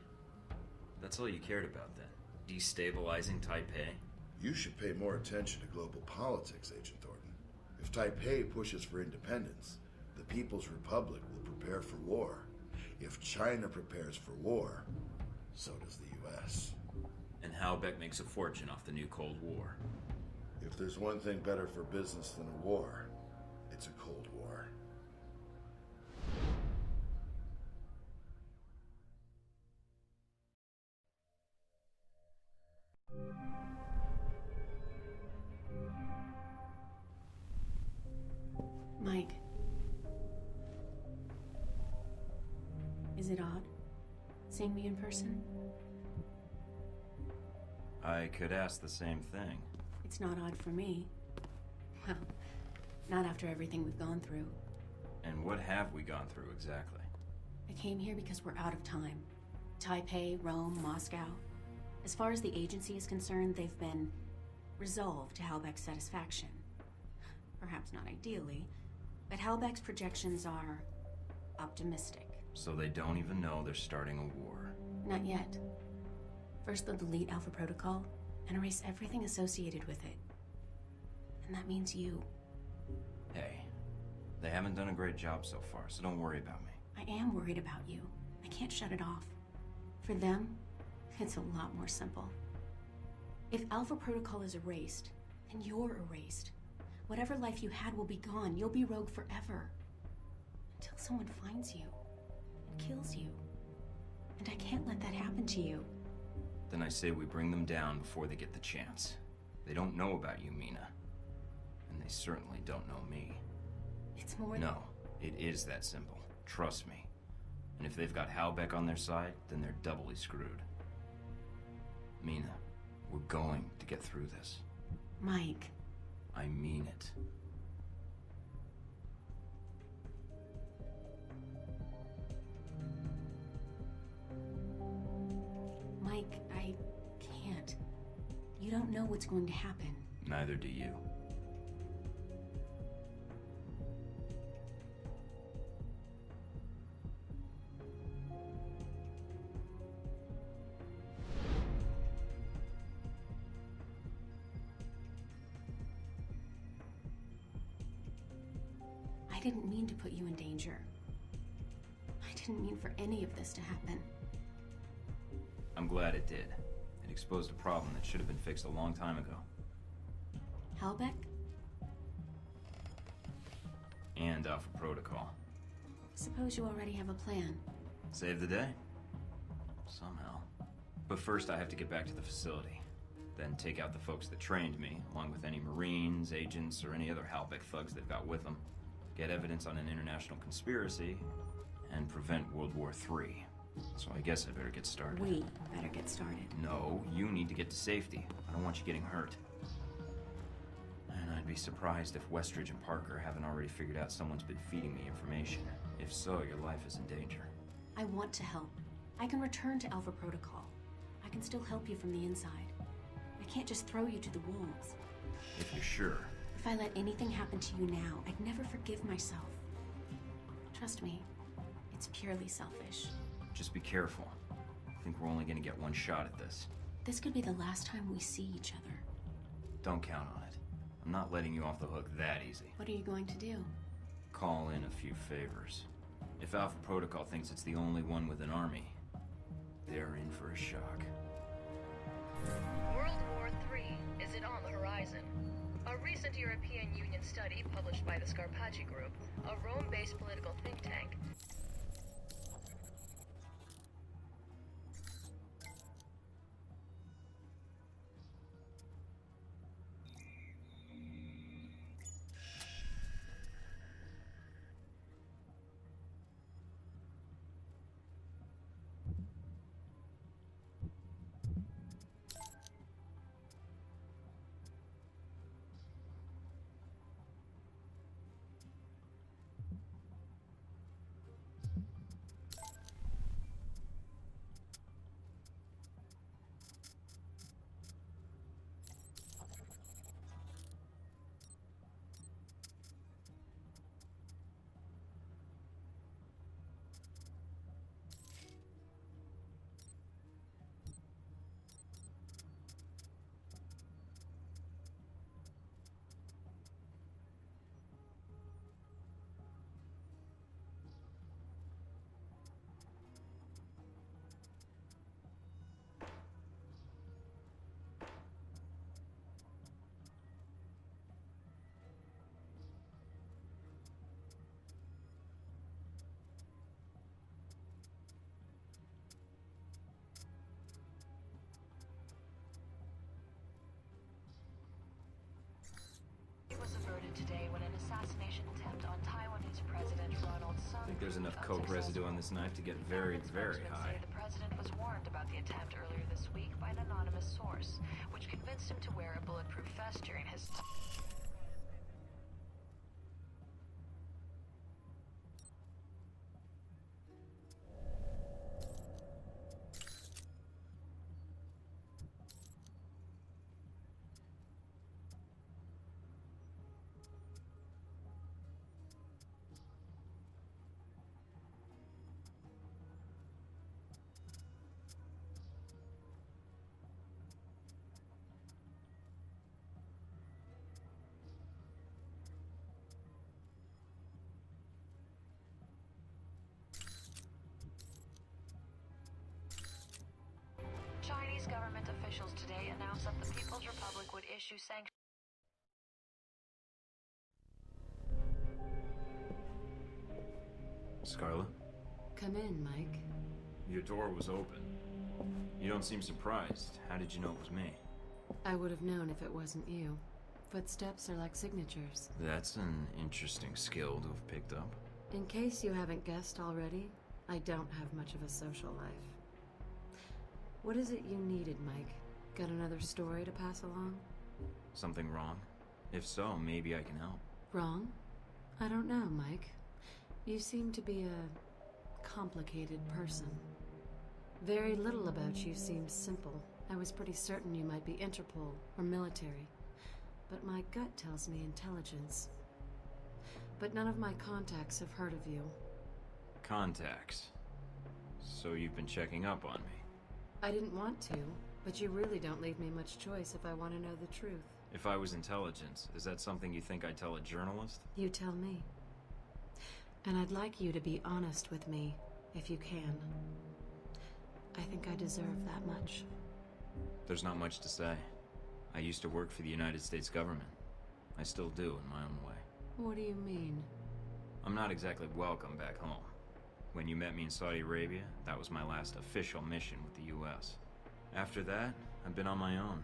Speaker 2: That's all you cared about then? Destabilizing Taipei?
Speaker 11: You should pay more attention to global politics, Agent Thornton. If Taipei pushes for independence, the People's Republic will prepare for war. If China prepares for war, so does the U.S.
Speaker 2: And Halbeck makes a fortune off the new Cold War.
Speaker 11: If there's one thing better for business than a war, it's a Cold War.
Speaker 3: Mike. Is it odd seeing me in person?
Speaker 2: I could ask the same thing.
Speaker 3: It's not odd for me. Well, not after everything we've gone through.
Speaker 2: And what have we gone through exactly?
Speaker 17: I came here because we're out of time. Taipei, Rome, Moscow. As far as the agency is concerned, they've been resolved to Halbeck's satisfaction. Perhaps not ideally, but Halbeck's projections are optimistic.
Speaker 2: So they don't even know they're starting a war.
Speaker 17: Not yet. First they'll delete Alpha Protocol and erase everything associated with it. And that means you.
Speaker 2: Hey, they haven't done a great job so far, so don't worry about me.
Speaker 17: I am worried about you. I can't shut it off. For them, it's a lot more simple. If Alpha Protocol is erased, then you're erased. Whatever life you had will be gone. You'll be rogue forever. Until someone finds you and kills you. And I can't let that happen to you.
Speaker 2: Then I say we bring them down before they get the chance. They don't know about you, Mina. And they certainly don't know me.
Speaker 17: It's more
Speaker 2: No, it is that simple. Trust me. And if they've got Halbeck on their side, then they're doubly screwed. Mina, we're going to get through this.
Speaker 17: Mike.
Speaker 2: I mean it.
Speaker 17: Mike, I can't. You don't know what's going to happen.
Speaker 2: Neither do you.
Speaker 17: I didn't mean to put you in danger. I didn't mean for any of this to happen.
Speaker 2: I'm glad it did. It exposed a problem that should have been fixed a long time ago.
Speaker 17: Halbeck?
Speaker 2: And Alpha Protocol.
Speaker 17: Suppose you already have a plan.
Speaker 2: Save the day? Somehow. But first I have to get back to the facility. Then take out the folks that trained me, along with any Marines, agents, or any other Halbeck thugs they've got with them. Get evidence on an international conspiracy, and prevent World War III. So I guess I better get started.
Speaker 17: We better get started.
Speaker 2: No, you need to get to safety. I don't want you getting hurt. And I'd be surprised if Westridge and Parker haven't already figured out someone's been feeding me information. If so, your life is in danger.
Speaker 17: I want to help. I can return to Alpha Protocol. I can still help you from the inside. I can't just throw you to the wolves.
Speaker 2: If you're sure.
Speaker 17: If I let anything happen to you now, I'd never forgive myself. Trust me, it's purely selfish.
Speaker 2: Just be careful. I think we're only gonna get one shot at this.
Speaker 17: This could be the last time we see each other.
Speaker 2: Don't count on it. I'm not letting you off the hook that easy.
Speaker 17: What are you going to do?
Speaker 2: Call in a few favors. If Alpha Protocol thinks it's the only one with an army, they're in for a shock.
Speaker 16: World War III, is it on the horizon? A recent European Union study published by the Scarpacci Group, a Rome-based political think tank, was averted today when an assassination attempt on Taiwanese President Ronald Sung.
Speaker 2: I think there's enough coke residue on this knife to get very, very high.
Speaker 16: The president was warned about the attempt earlier this week by an anonymous source, which convinced him to wear a bulletproof vest during his issue sanctions.
Speaker 2: Scarlet?
Speaker 18: Come in, Mike.
Speaker 2: Your door was open. You don't seem surprised. How did you know it was me?
Speaker 18: I would have known if it wasn't you. Footsteps are like signatures.
Speaker 2: That's an interesting skill to have picked up.
Speaker 18: In case you haven't guessed already, I don't have much of a social life. What is it you needed, Mike? Got another story to pass along?
Speaker 2: Something wrong? If so, maybe I can help.
Speaker 18: Wrong? I don't know, Mike. You seem to be a complicated person. Very little about you seems simple. I was pretty certain you might be Interpol or military, but my gut tells me intelligence. But none of my contacts have heard of you.
Speaker 2: Contacts? So you've been checking up on me?
Speaker 18: I didn't want to, but you really don't leave me much choice if I want to know the truth.
Speaker 2: If I was intelligence, is that something you think I'd tell a journalist?
Speaker 18: You tell me. And I'd like you to be honest with me, if you can. I think I deserve that much.
Speaker 2: There's not much to say. I used to work for the United States government. I still do, in my own way.
Speaker 18: What do you mean?
Speaker 2: I'm not exactly welcome back home. When you met me in Saudi Arabia, that was my last official mission with the US. After that, I've been on my own.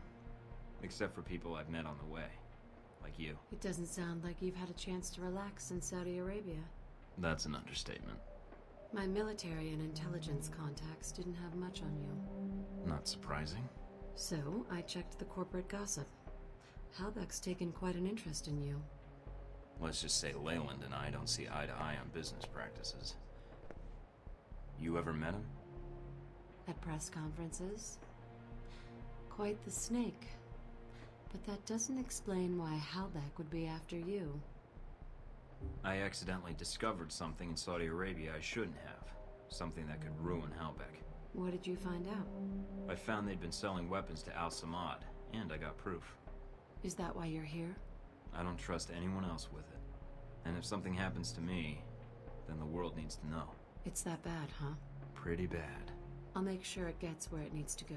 Speaker 2: Except for people I've met on the way. Like you.
Speaker 18: It doesn't sound like you've had a chance to relax in Saudi Arabia.
Speaker 2: That's an understatement.
Speaker 18: My military and intelligence contacts didn't have much on you.
Speaker 2: Not surprising.
Speaker 18: So, I checked the corporate gossip. Halbeck's taken quite an interest in you.
Speaker 2: Let's just say Leyland and I don't see eye to eye on business practices. You ever met him?
Speaker 18: At press conferences. Quite the snake. But that doesn't explain why Halbeck would be after you.
Speaker 2: I accidentally discovered something in Saudi Arabia I shouldn't have. Something that could ruin Halbeck.
Speaker 18: What did you find out?
Speaker 2: I found they'd been selling weapons to Al-Samad, and I got proof.
Speaker 18: Is that why you're here?
Speaker 2: I don't trust anyone else with it. And if something happens to me, then the world needs to know.
Speaker 18: It's that bad, huh?
Speaker 2: Pretty bad.
Speaker 18: I'll make sure it gets where it needs to go.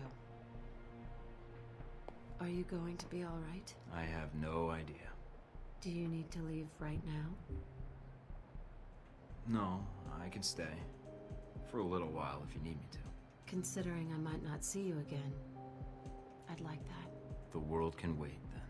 Speaker 18: Are you going to be all right?
Speaker 2: I have no idea.
Speaker 18: Do you need to leave right now?
Speaker 2: No, I can stay. For a little while if you need me to.
Speaker 18: Considering I might not see you again, I'd like that.
Speaker 2: The world can wait, then.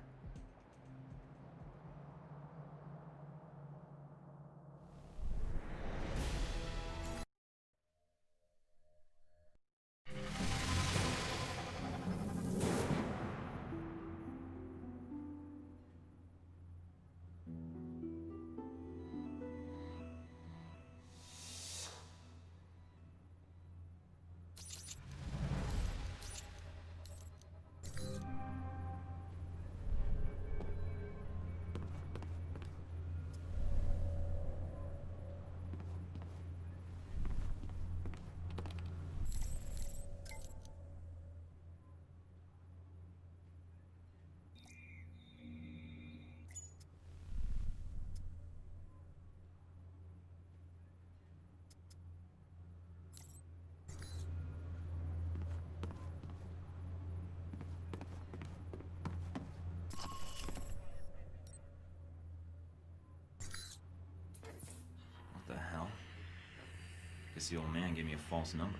Speaker 2: Guess the old man gave me a false number.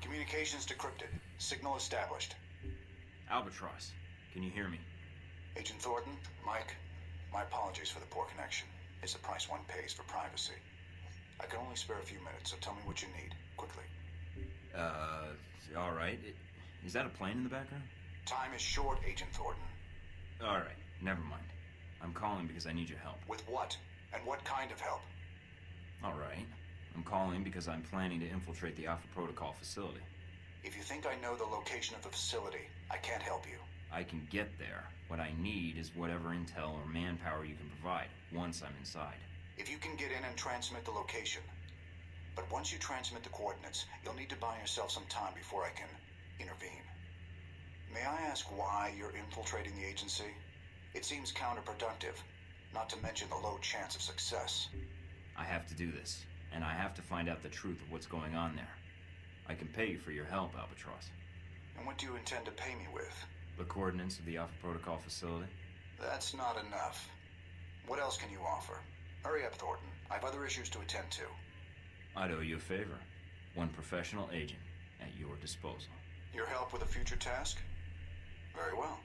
Speaker 19: Communications decrypted. Signal established.
Speaker 2: Albatross, can you hear me?
Speaker 19: Agent Thornton, Mike, my apologies for the poor connection. It's the price one pays for privacy. I can only spare a few minutes, so tell me what you need, quickly.
Speaker 2: Alright. Is that a plane in the background?
Speaker 19: Time is short, Agent Thornton.
Speaker 2: Alright, never mind. I'm calling because I need your help.
Speaker 19: With what? And what kind of help?
Speaker 2: Alright. I'm calling because I'm planning to infiltrate the Alpha Protocol facility.
Speaker 19: If you think I know the location of the facility, I can't help you.
Speaker 2: I can get there. What I need is whatever intel or manpower you can provide, once I'm inside.
Speaker 19: If you can get in and transmit the location. But once you transmit the coordinates, you'll need to buy yourself some time before I can intervene. May I ask why you're infiltrating the agency? It seems counterproductive, not to mention the low chance of success.
Speaker 2: I have to do this. And I have to find out the truth of what's going on there. I can pay you for your help, Albatross.
Speaker 19: And what do you intend to pay me with?
Speaker 2: The coordinates of the Alpha Protocol facility?
Speaker 19: That's not enough. What else can you offer? Hurry up, Thornton. I have other issues to attend to.
Speaker 2: I'd owe you a favor. One professional agent at your disposal.
Speaker 19: Your help with a future task? Very well.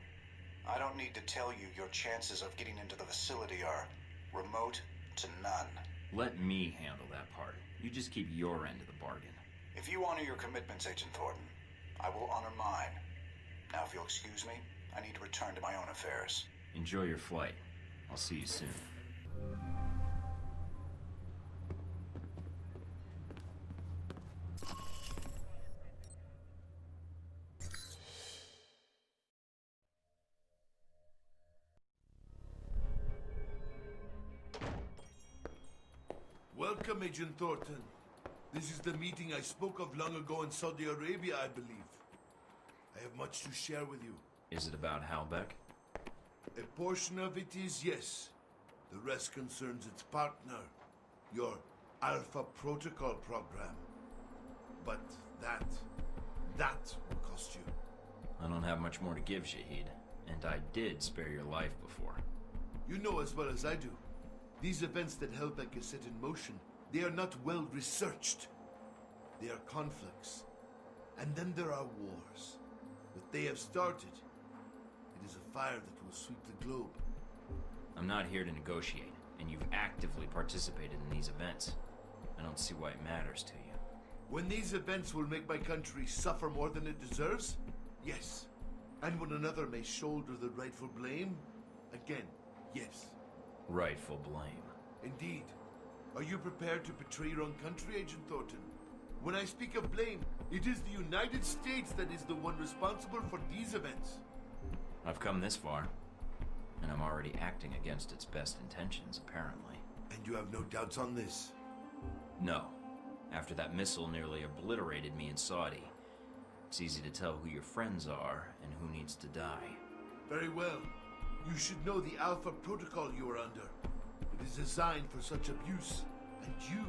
Speaker 19: I don't need to tell you your chances of getting into the facility are remote to none.
Speaker 2: Let me handle that part. You just keep your end of the bargain.
Speaker 19: If you honor your commitments, Agent Thornton, I will honor mine. Now, if you'll excuse me, I need to return to my own affairs.
Speaker 2: Enjoy your flight. I'll see you soon.
Speaker 20: Welcome, Agent Thornton. This is the meeting I spoke of long ago in Saudi Arabia, I believe. I have much to share with you.
Speaker 2: Is it about Halbeck?
Speaker 20: A portion of it is yes. The rest concerns its partner, your Alpha Protocol program. But that will cost you.
Speaker 2: I don't have much more to give, Shahid. And I did spare your life before.
Speaker 20: You know as well as I do. These events that Halbeck has set in motion, they are not well researched. They are conflicts. And then there are wars. What they have started, it is a fire that will sweep the globe.
Speaker 2: I'm not here to negotiate, and you've actively participated in these events. I don't see why it matters to you.
Speaker 20: When these events will make my country suffer more than it deserves? Yes. And when another may shoulder the rightful blame? Again, yes.
Speaker 2: Rightful blame.
Speaker 20: Indeed. Are you prepared to betray your own country, Agent Thornton? When I speak of blame, it is the United States that is the one responsible for these events.
Speaker 2: I've come this far, and I'm already acting against its best intentions, apparently.
Speaker 20: And you have no doubts on this?
Speaker 2: No. After that missile nearly obliterated me in Saudi, it's easy to tell who your friends are and who needs to die.
Speaker 20: Very well. You should know the Alpha Protocol you are under. It is designed for such abuse, and you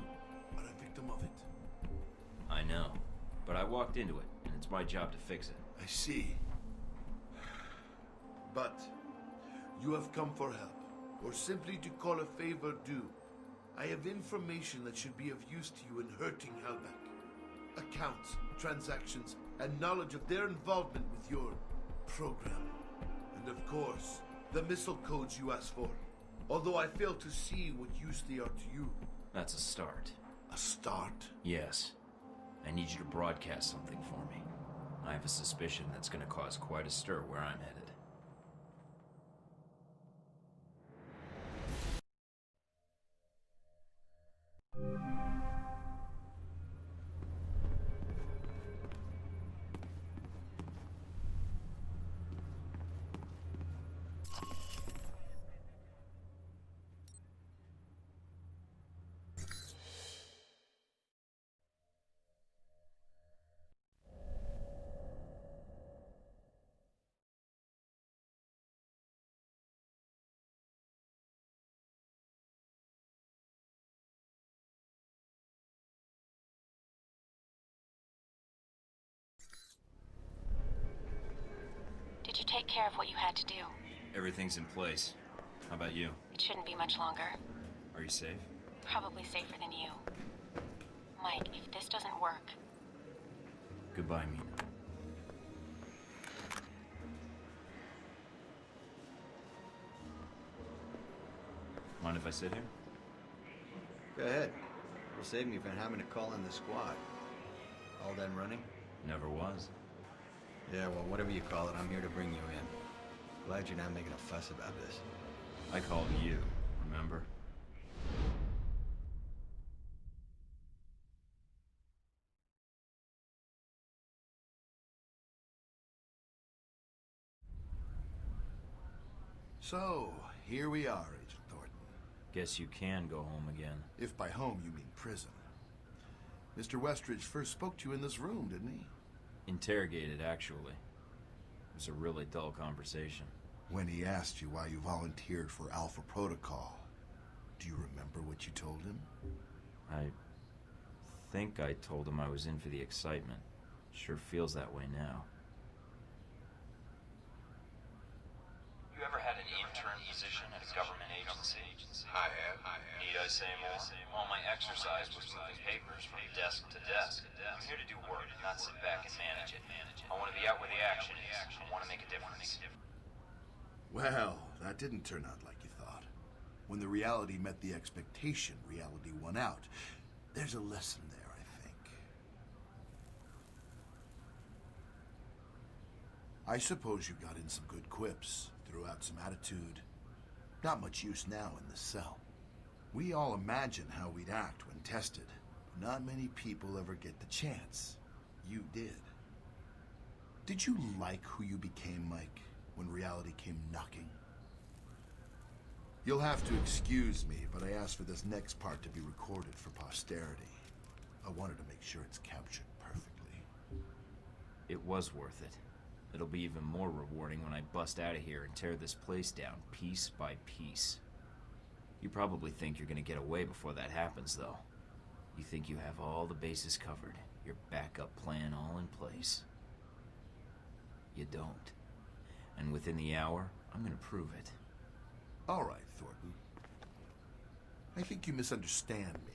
Speaker 20: are a victim of it.
Speaker 2: I know, but I walked into it, and it's my job to fix it.
Speaker 20: I see. But you have come for help, or simply to call a favor due. I have information that should be of use to you in hurting Halbeck. Accounts, transactions, and knowledge of their involvement with your program. And of course, the missile codes you asked for. Although I fail to see what use they are to you.
Speaker 2: That's a start.
Speaker 20: A start?
Speaker 2: Yes. I need you to broadcast something for me. I have a suspicion that's going to cause quite a stir where I'm headed.
Speaker 3: Did you take care of what you had to do?
Speaker 2: Everything's in place. How about you?
Speaker 3: It shouldn't be much longer.
Speaker 2: Are you safe?
Speaker 3: Probably safer than you. Mike, if this doesn't work...
Speaker 2: Goodbye, Mina. Mind if I sit here?
Speaker 21: Go ahead. It'll save me from having to call in the squad. All done running?
Speaker 2: Never was.
Speaker 21: Yeah, well, whatever you call it, I'm here to bring you in. Glad you're not making a fuss about this.
Speaker 2: I called you, remember?
Speaker 20: So, here we are, Agent Thornton.
Speaker 2: Guess you can go home again.
Speaker 20: If by home you mean prison. Mr. Westridge first spoke to you in this room, didn't he?
Speaker 2: Interrogated, actually. It was a really dull conversation.
Speaker 20: When he asked you why you volunteered for Alpha Protocol, do you remember what you told him?
Speaker 2: I think I told him I was in for the excitement. Sure feels that way now. intern position at a government agency?
Speaker 1: I have.
Speaker 2: Need I say more? All my exercise was moving papers from desk to desk. I'm here to do work, not sit back and manage it. I want to be out where the action is. I want to make a difference.
Speaker 20: Well, that didn't turn out like you thought. When the reality met the expectation, reality won out. There's a lesson there, I think. I suppose you got in some good quips, threw out some attitude. Not much use now in the cell. We all imagine how we'd act when tested. Not many people ever get the chance. You did. Did you like who you became, Mike, when reality came knocking? You'll have to excuse me, but I asked for this next part to be recorded for posterity. I wanted to make sure it's captured perfectly.
Speaker 2: It was worth it. It'll be even more rewarding when I bust out of here and tear this place down piece by piece. You probably think you're gonna get away before that happens, though. You think you have all the bases covered, your backup plan all in place. You don't. And within the hour, I'm gonna prove it.
Speaker 20: All right, Thornton. I think you misunderstand me.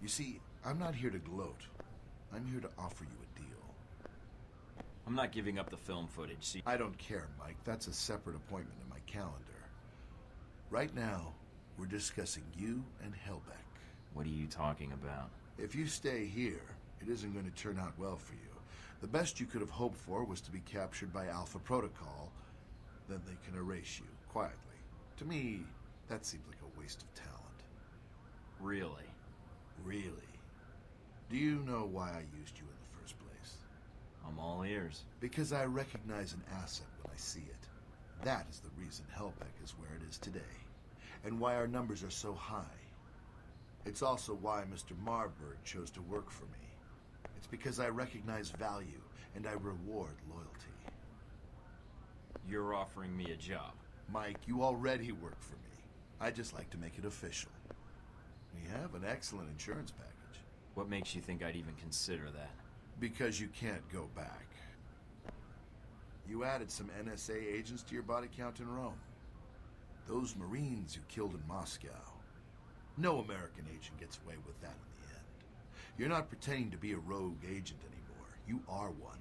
Speaker 20: You see, I'm not here to gloat. I'm here to offer you a deal.
Speaker 2: I'm not giving up the film footage, see?
Speaker 20: I don't care, Mike. That's a separate appointment in my calendar. Right now, we're discussing you and Helbeck.
Speaker 2: What are you talking about?
Speaker 20: If you stay here, it isn't going to turn out well for you. The best you could have hoped for was to be captured by Alpha Protocol. Then they can erase you, quietly. To me, that seems like a waste of talent.
Speaker 2: Really?
Speaker 20: Really? Do you know why I used you in the first place?
Speaker 2: I'm all ears.
Speaker 20: Because I recognize an asset when I see it. That is the reason Helbeck is where it is today, and why our numbers are so high. It's also why Mr. Marburg chose to work for me. It's because I recognize value, and I reward loyalty.
Speaker 2: You're offering me a job.
Speaker 20: Mike, you already work for me. I just like to make it official. We have an excellent insurance package.
Speaker 2: What makes you think I'd even consider that?
Speaker 20: Because you can't go back. You added some NSA agents to your body count in Rome. Those Marines you killed in Moscow. No American agent gets away with that in the end. You're not pretending to be a rogue agent anymore. You are one.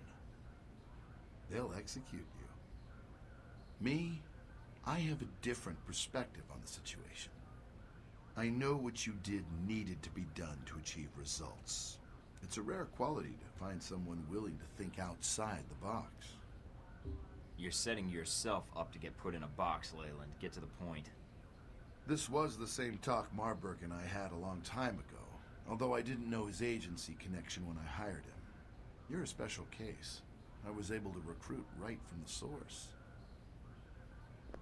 Speaker 20: They'll execute you. Me, I have a different perspective on the situation. I know what you did needed to be done to achieve results. It's a rare quality to find someone willing to think outside the box.
Speaker 2: You're setting yourself up to get put in a box, Leyland. Get to the point.
Speaker 20: This was the same talk Marburg and I had a long time ago, although I didn't know his agency connection when I hired him. You're a special case. I was able to recruit right from the source.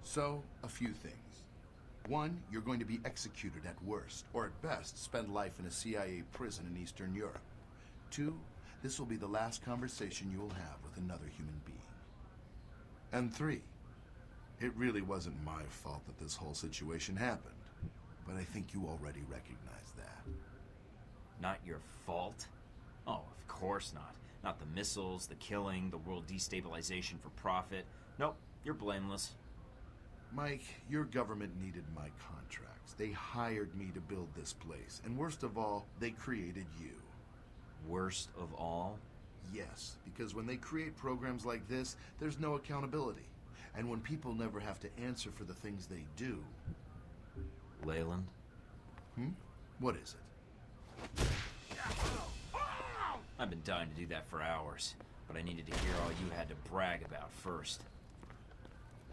Speaker 20: So, a few things. One, you're going to be executed at worst, or at best, spend life in a CIA prison in Eastern Europe. Two, this will be the last conversation you will have with another human being. And three, it really wasn't my fault that this whole situation happened, but I think you already recognize that.
Speaker 2: Not your fault? Oh, of course not. Not the missiles, the killing, the world destabilization for profit. Nope, you're blameless.
Speaker 20: Mike, your government needed my contracts. They hired me to build this place, and worst of all, they created you.
Speaker 2: Worst of all?
Speaker 20: Yes, because when they create programs like this, there's no accountability. And when people never have to answer for the things they do...
Speaker 2: Leyland?
Speaker 20: What is it?
Speaker 2: I've been dying to do that for hours, but I needed to hear all you had to brag about first.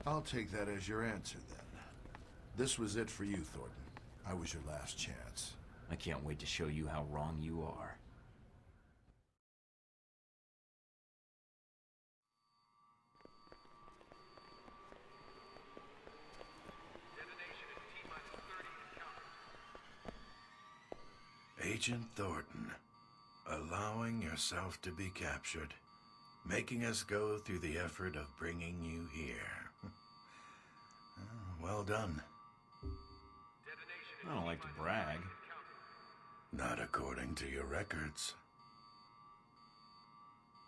Speaker 20: I'll take that as your answer, then. This was it for you, Thornton. I was your last chance.
Speaker 2: I can't wait to show you how wrong you are.
Speaker 1: Agent Thornton, allowing yourself to be captured, making us go through the effort of bringing you here. Well done.
Speaker 2: I don't like to brag.
Speaker 1: Not according to your records.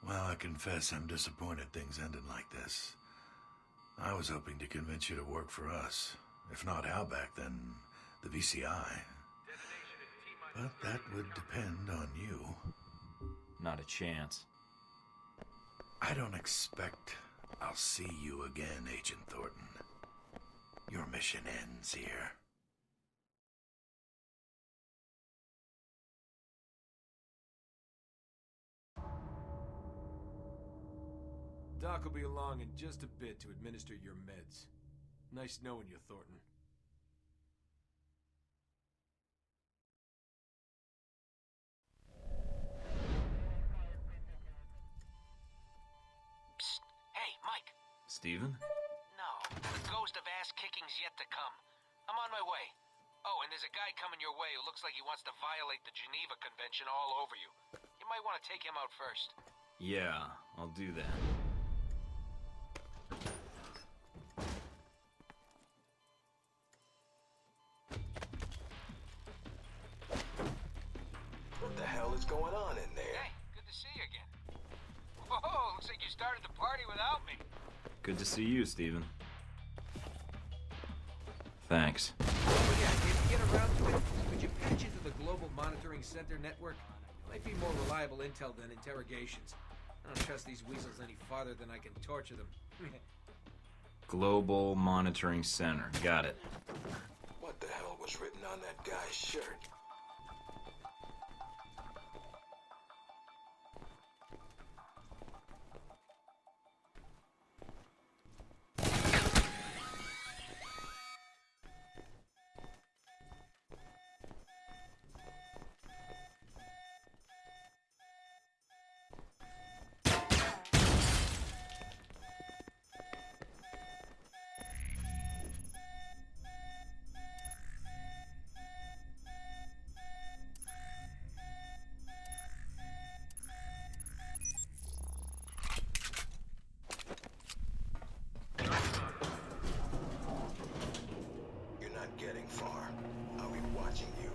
Speaker 1: Well, I confess I'm disappointed things ended like this. I was hoping to convince you to work for us. If not Halbeck, then the VCI. But that would depend on you.
Speaker 2: Not a chance.
Speaker 1: I don't expect I'll see you again, Agent Thornton. Your mission ends here.
Speaker 4: Doc will be along in just a bit to administer your meds. Nice knowing you, Thornton. Psst. Hey, Mike.
Speaker 2: Steven?
Speaker 4: No, the ghost of ass kicking's yet to come. I'm on my way. Oh, and there's a guy coming your way who looks like he wants to violate the Geneva Convention all over you. You might want to take him out first.
Speaker 2: Yeah, I'll do that.
Speaker 4: What the hell is going on in there? Hey, good to see you again. Whoa, looks like you started the party without me.
Speaker 2: Good to see you, Steven. Thanks.
Speaker 4: Oh yeah, if you get around to it, could you patch into the Global Monitoring Center network? It might be more reliable intel than interrogations. I don't trust these weasels any farther than I can torture them.
Speaker 2: Global Monitoring Center. Got it.
Speaker 4: What the hell was written on that guy's shirt? Getting far. I'll be watching you.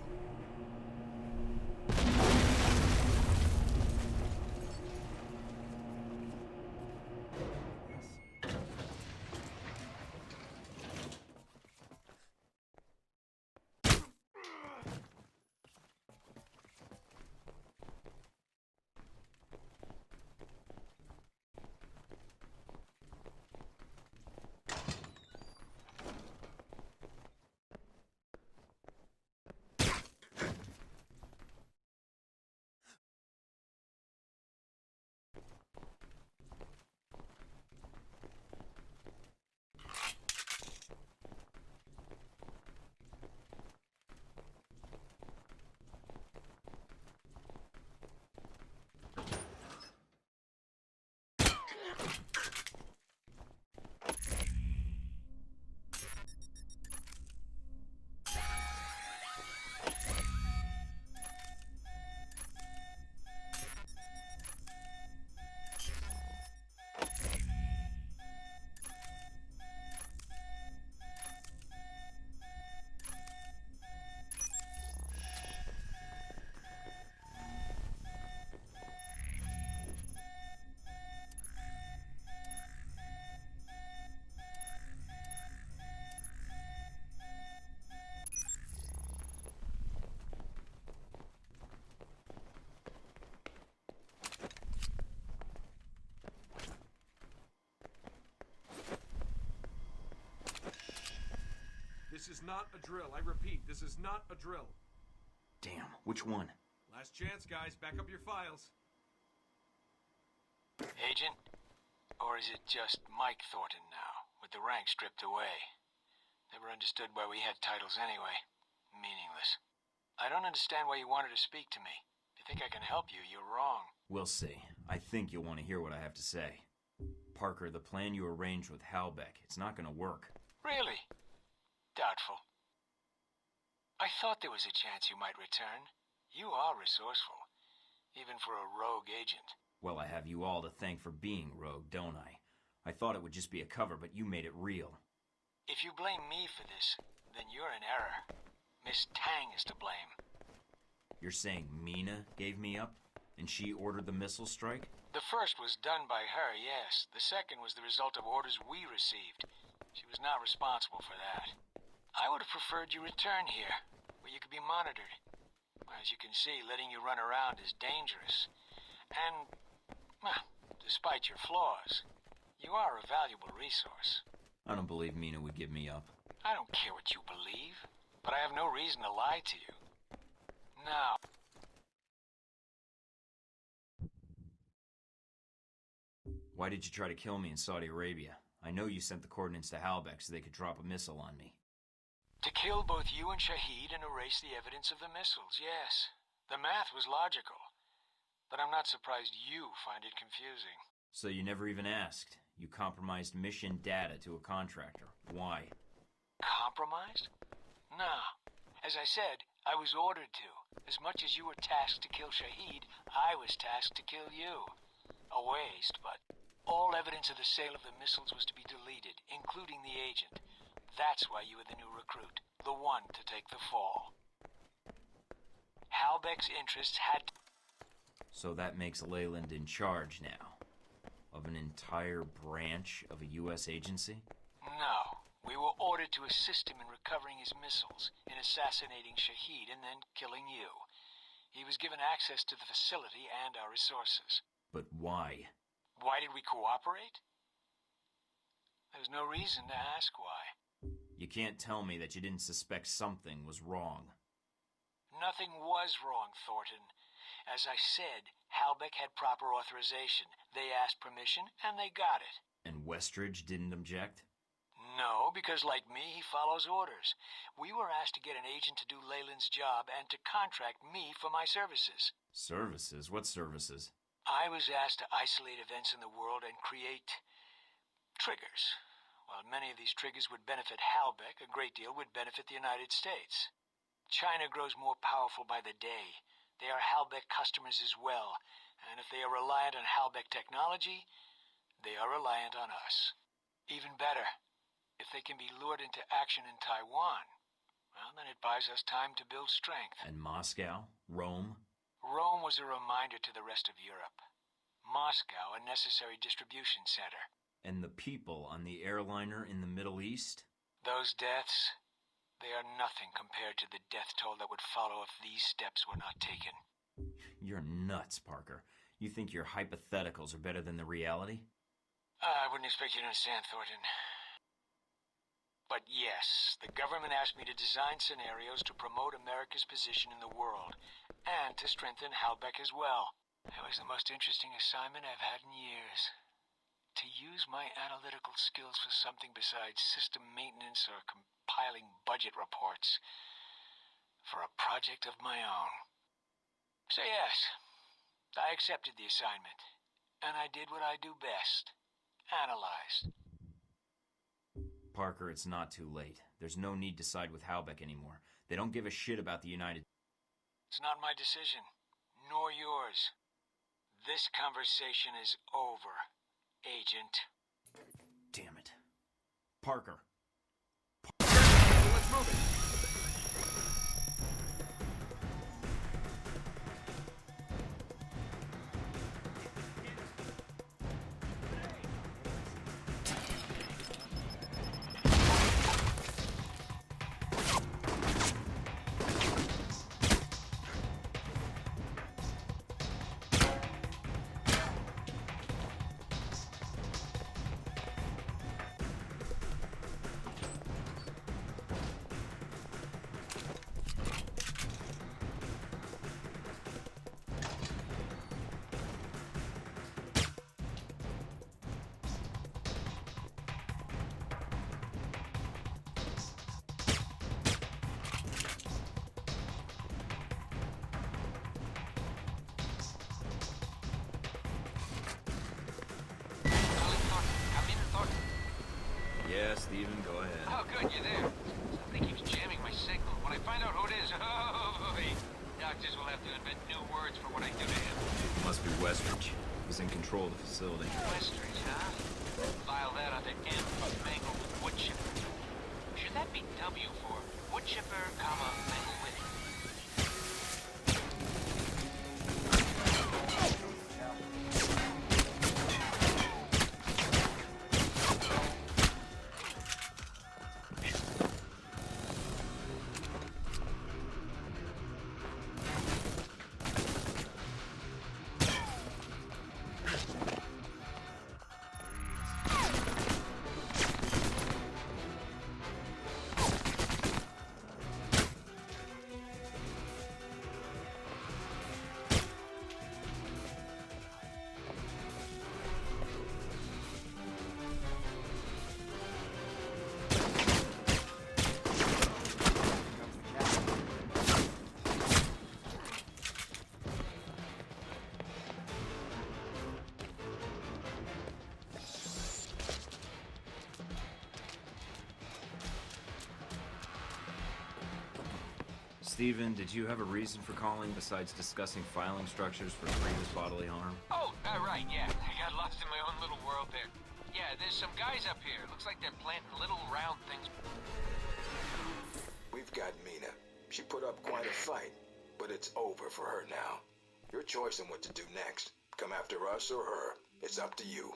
Speaker 8: This is not a drill. I repeat, this is not a drill.
Speaker 2: Damn, which one?
Speaker 8: Last chance, guys. Back up your files.
Speaker 4: Agent? Or is it just Mike Thornton now, with the rank stripped away? Never understood why we had titles anyway. Meaningless. I don't understand why you wanted to speak to me. If you think I can help you, you're wrong.
Speaker 2: We'll see. I think you'll want to hear what I have to say. Parker, the plan you arranged with Halbeck, it's not gonna work.
Speaker 4: Really? Doubtful. I thought there was a chance you might return. You are resourceful, even for a rogue agent.
Speaker 2: Well, I have you all to thank for being rogue, don't I? I thought it would just be a cover, but you made it real.
Speaker 4: If you blame me for this, then you're in error. Miss Tang is to blame.
Speaker 2: You're saying Mina gave me up, and she ordered the missile strike?
Speaker 4: The first was done by her, yes. The second was the result of orders we received. She was not responsible for that. I would have preferred you return here, where you could be monitored. As you can see, letting you run around is dangerous. And, well, despite your flaws, you are a valuable resource.
Speaker 2: I don't believe Mina would give me up.
Speaker 4: I don't care what you believe, but I have no reason to lie to you. Now,
Speaker 2: Why did you try to kill me in Saudi Arabia? I know you sent the coordinates to Halbech so they could drop a missile on me.
Speaker 4: to kill both you and Shahid and erase the evidence of the missiles, yes. The math was logical. But I'm not surprised you find it confusing.
Speaker 2: So you never even asked. You compromised mission data to a contractor. Why?
Speaker 4: Compromised? No. As I said, I was ordered to. As much as you were tasked to kill Shahid, I was tasked to kill you. A waste, but all evidence of the sale of the missiles was to be deleted, including the agent. That's why you were the new recruit, the one to take the fall. Halbech's interests had to...
Speaker 2: So that makes Leyland in charge now? Of an entire branch of a U.S. agency?
Speaker 4: No. We were ordered to assist him in recovering his missiles, in assassinating Shahid, and then killing you. He was given access to the facility and our resources.
Speaker 2: But why?
Speaker 4: Why did we cooperate? There's no reason to ask why.
Speaker 2: You can't tell me that you didn't suspect something was wrong.
Speaker 4: Nothing was wrong, Thornton. As I said, Halbech had proper authorization. They asked permission, and they got it.
Speaker 2: And Westridge didn't object?
Speaker 4: No, because like me, he follows orders. We were asked to get an agent to do Leyland's job and to contract me for my services.
Speaker 2: Services? What services?
Speaker 4: I was asked to isolate events in the world and create triggers. While many of these triggers would benefit Halbech, a great deal would benefit the United States. China grows more powerful by the day. They are Halbech customers as well, and if they are reliant on Halbech technology, they are reliant on us. Even better, if they can be lured into action in Taiwan, well, then it buys us time to build strength.
Speaker 2: And Moscow? Rome?
Speaker 4: Rome was a reminder to the rest of Europe. Moscow, a necessary distribution center.
Speaker 2: And the people on the airliner in the Middle East?
Speaker 4: Those deaths, they are nothing compared to the death toll that would follow if these steps were not taken.
Speaker 2: You're nuts, Parker. You think your hypotheticals are better than the reality?
Speaker 4: I wouldn't expect you to understand, Thornton. But yes, the government asked me to design scenarios to promote America's position in the world, and to strengthen Halbech as well. It was the most interesting assignment I've had in years. To use my analytical skills for something besides system maintenance or compiling budget reports. For a project of my own. So yes, I accepted the assignment. And I did what I do best. Analyzed.
Speaker 2: Parker, it's not too late. There's no need to side with Halbech anymore. They don't give a shit about the United...
Speaker 4: It's not my decision, nor yours. This conversation is over, Agent.
Speaker 2: Damn it. Parker.
Speaker 8: Let's move it.
Speaker 2: Yeah, Steven, go ahead.
Speaker 4: Oh, good, you're there. Somebody keeps jamming my signal. When I find out who it is, oh, boy. Doctors will have to invent new words for what I do to him.
Speaker 2: Must be Westridge. He's in control of the facility.
Speaker 4: Westridge, huh? File that under M for Mangled Woodchipper. Should that be W for Woodchipper, comma, Manglewitty?
Speaker 2: Steven, did you have a reason for calling besides discussing filing structures for grievous bodily harm?
Speaker 4: Oh, right, yeah. I got lost in my own little world there. Yeah, there's some guys up here. Looks like they're planting little round things.
Speaker 9: We've got Mina. She put up quite a fight, but it's over for her now. Your choice on what to do next. Come after us or her. It's up to you.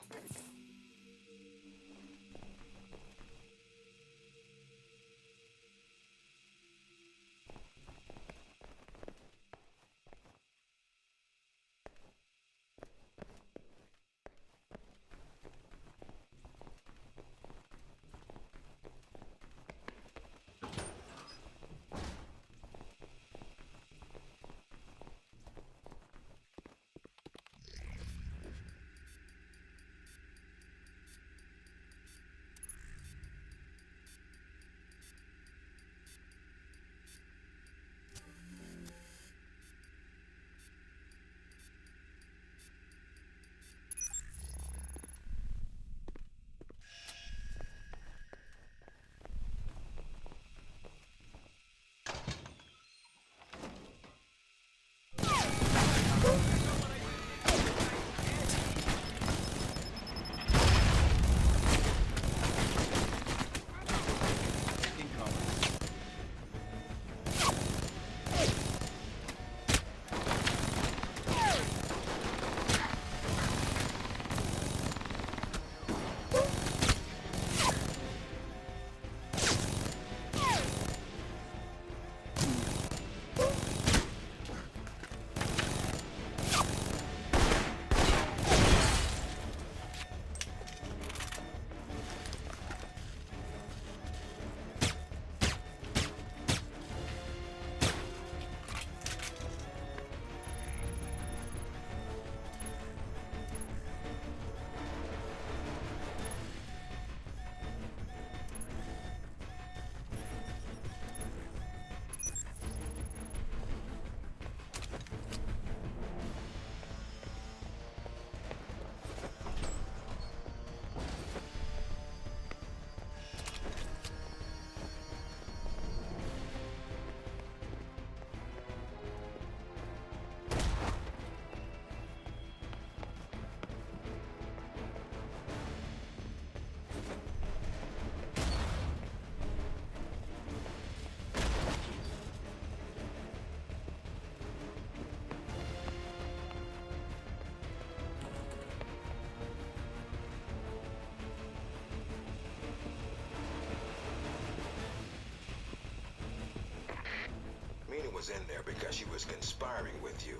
Speaker 9: Mina was in there because she was conspiring with you.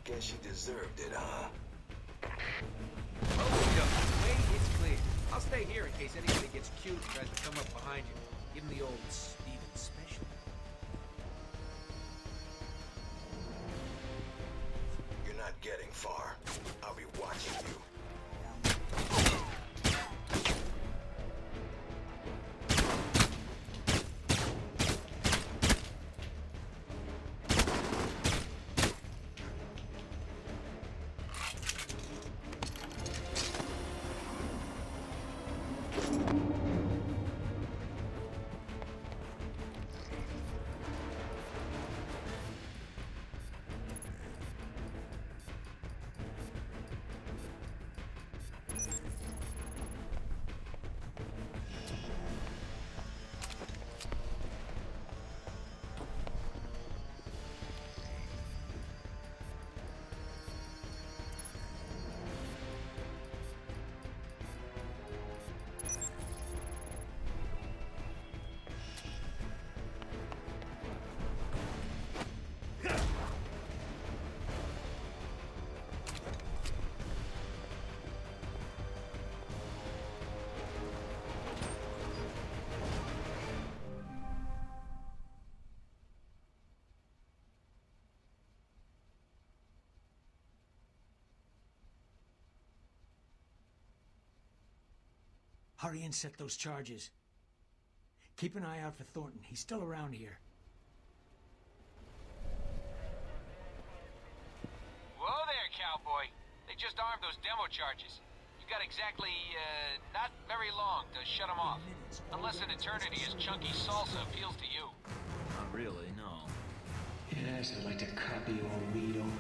Speaker 9: Guess she deserved it, huh?
Speaker 4: Oh, no. Way it's clear. I'll stay here in case anybody gets cute and tries to come up behind you. Give him the old Steven special.
Speaker 9: You're not getting far. I'll be watching you.
Speaker 22: Hurry and set those charges. Keep an eye out for Thornton. He's still around here.
Speaker 4: Whoa there, cowboy. They just armed those demo charges. You got exactly, not very long to shut them off. Unless an eternity as chunky salsa appeals to you.
Speaker 2: Not really, no.
Speaker 6: Yes, I'd like to copy your read-only.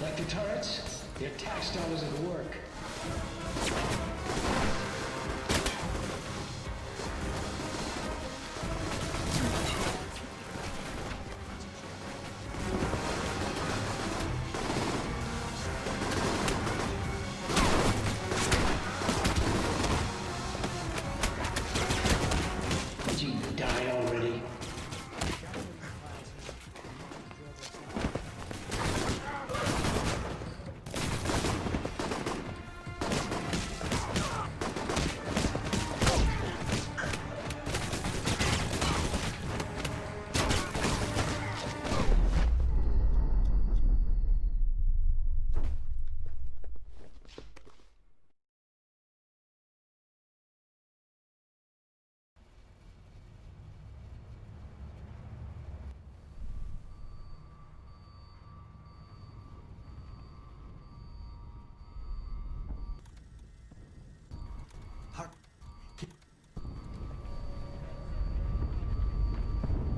Speaker 6: Like the turrets, their tax dollars at work. Did you die already?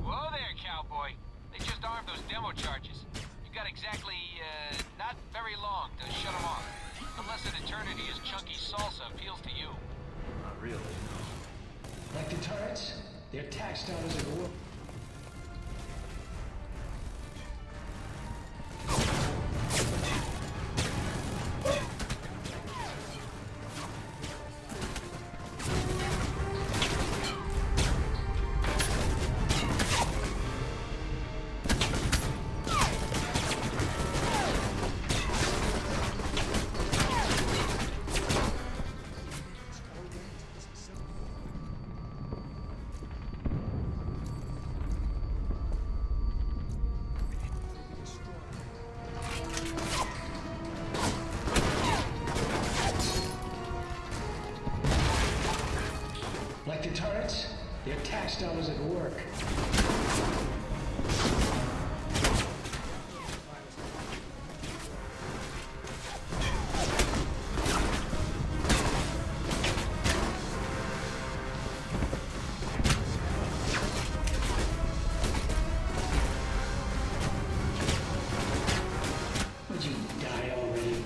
Speaker 4: Whoa there, cowboy. They just armed those demo charges. You got exactly, not very long to shut them off. Unless an eternity as chunky salsa appeals to you.
Speaker 14: Not really.
Speaker 6: Like the turrets, their tax dollars at work. Like the turrets, their tax dollars at work. Would you die already?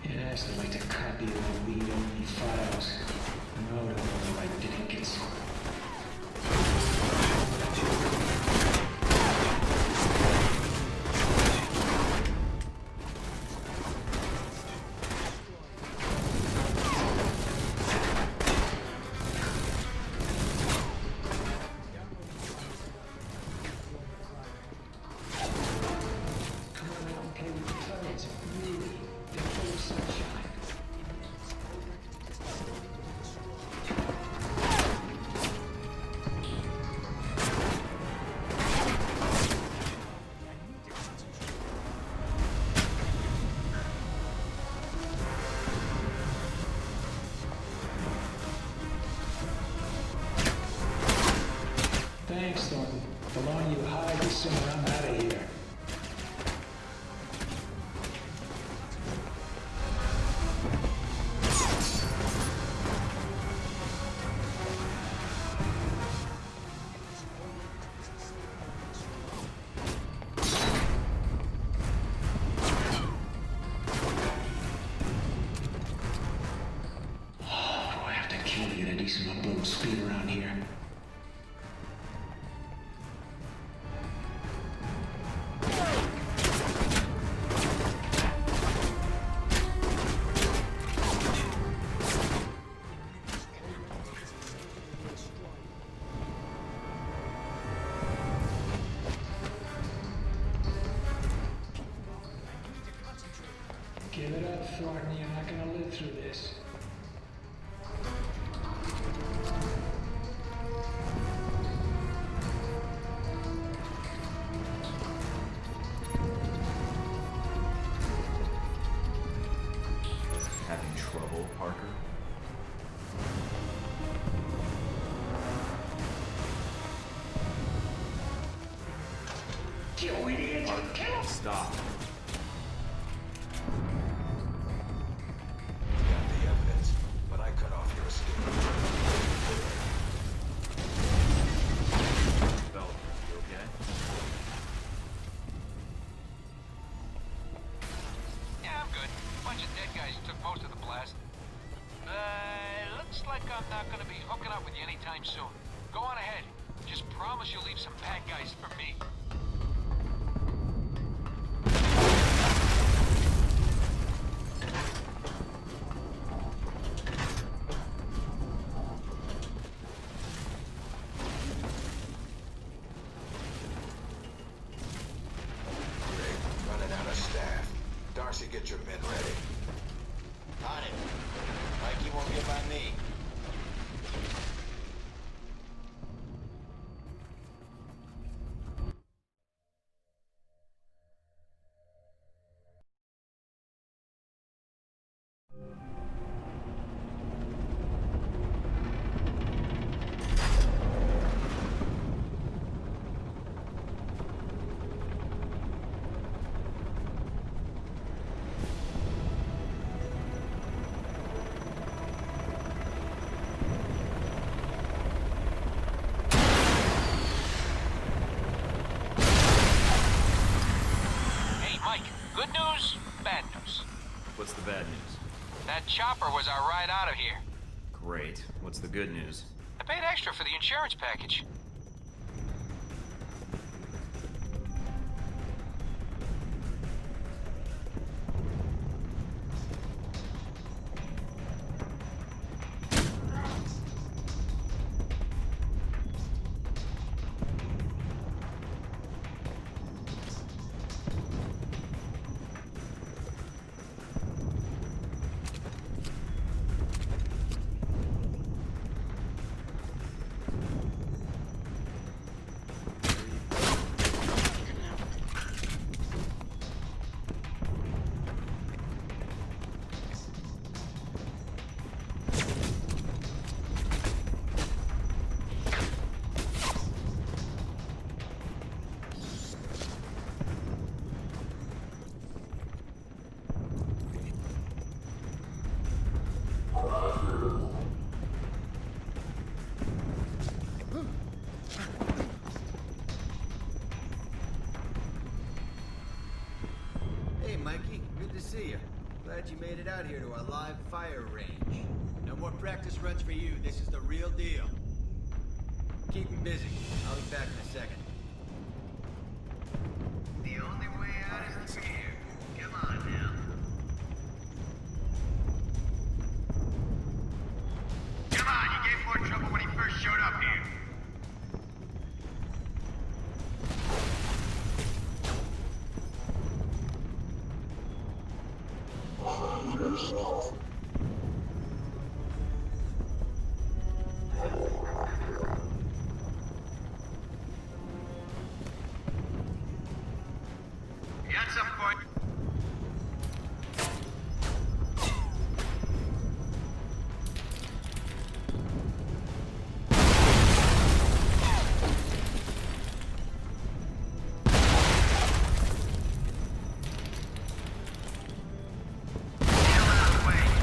Speaker 6: Yes, I'd like to copy your read-only files. No, to all the right duplicates. Come on, I don't play with the turrets. Really, they're full of sunshine. Thanks, Thornton. The longer you hide, the sooner I'm out of here. Racing on boat speed around here. Give it up, Thornton. You're not gonna live through this.
Speaker 2: Having trouble, Parker?
Speaker 6: You idiot!
Speaker 2: Parker, stop.
Speaker 9: Got the evidence, but I cut off your escape.
Speaker 2: Bella, you okay?
Speaker 4: Yeah, I'm good. A bunch of dead guys took most of the blast. Looks like I'm not gonna be hooking up with you anytime soon. Go on ahead. Just promise you'll leave some bad guys for me.
Speaker 9: Running out of staff. Darcy, get your men ready.
Speaker 4: On it. Mikey won't get by me. Hey, Mike. Good news, bad news.
Speaker 2: What's the bad news?
Speaker 4: That chopper was our ride out of here.
Speaker 2: Great. What's the good news?
Speaker 4: I paid extra for the insurance package.
Speaker 21: Hey, Mikey. Good to see you. Glad you made it out here to our live fire range. No more practice runs for you. This is the real deal. Keep me busy. I'll be back in a second.
Speaker 4: The only way out is through here. Come on now. Come on, you gave more trouble when he first showed up here. At some point. Get out of the way.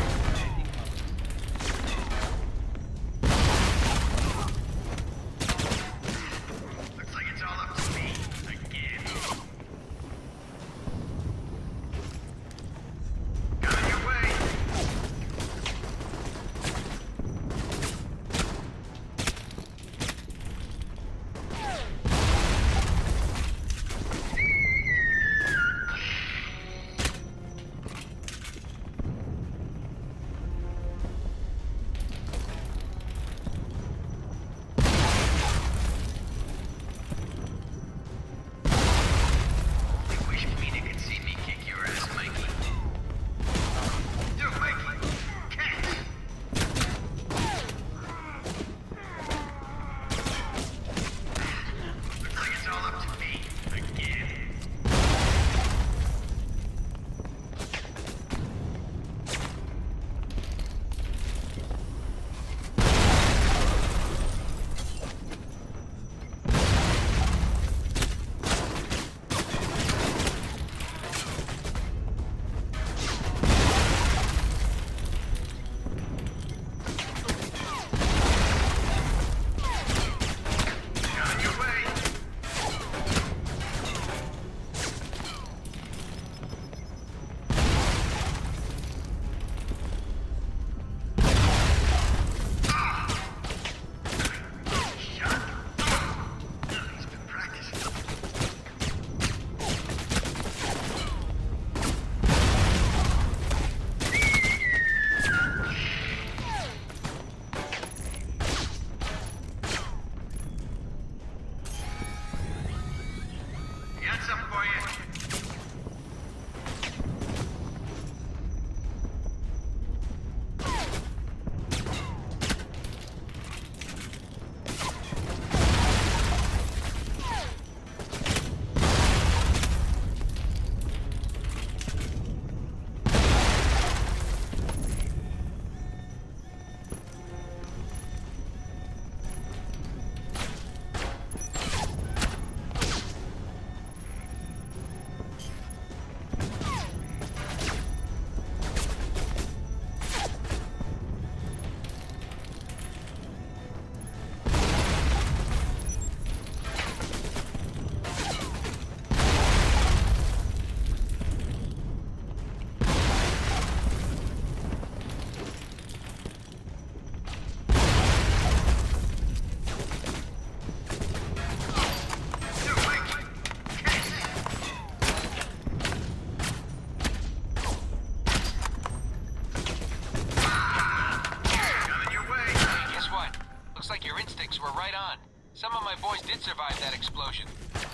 Speaker 4: guys did survive that explosion.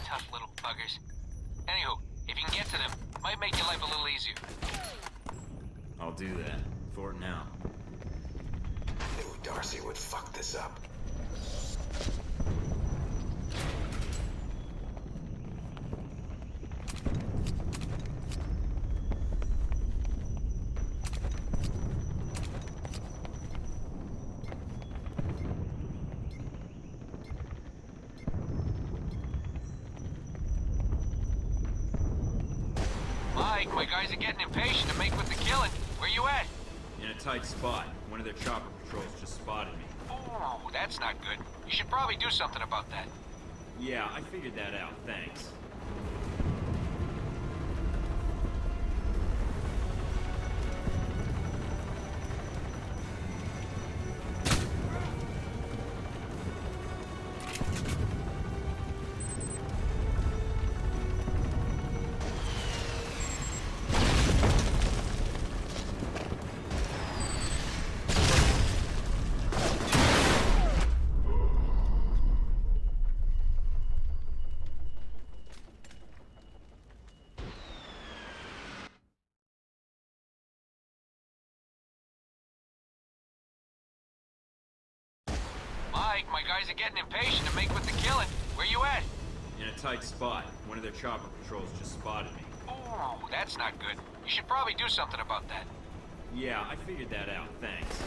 Speaker 4: Tough little buggers. Anywho, if you can get to them, might make your life a little easier.
Speaker 2: I'll do that. Thornton out.
Speaker 4: Knew Darcy would fuck this up. Mike, my guys are getting impatient to make with the killing. Where you at?
Speaker 2: In a tight spot. One of their chopper patrols just spotted me.
Speaker 4: Ooh, that's not good. You should probably do something about that.
Speaker 2: Yeah, I figured that out. Thanks.
Speaker 4: Mike, my guys are getting impatient to make with the killing. Where you at?
Speaker 2: In a tight spot. One of their chopper patrols just spotted me.
Speaker 4: Ooh, that's not good. You should probably do something about that.
Speaker 2: Yeah, I figured that out. Thanks.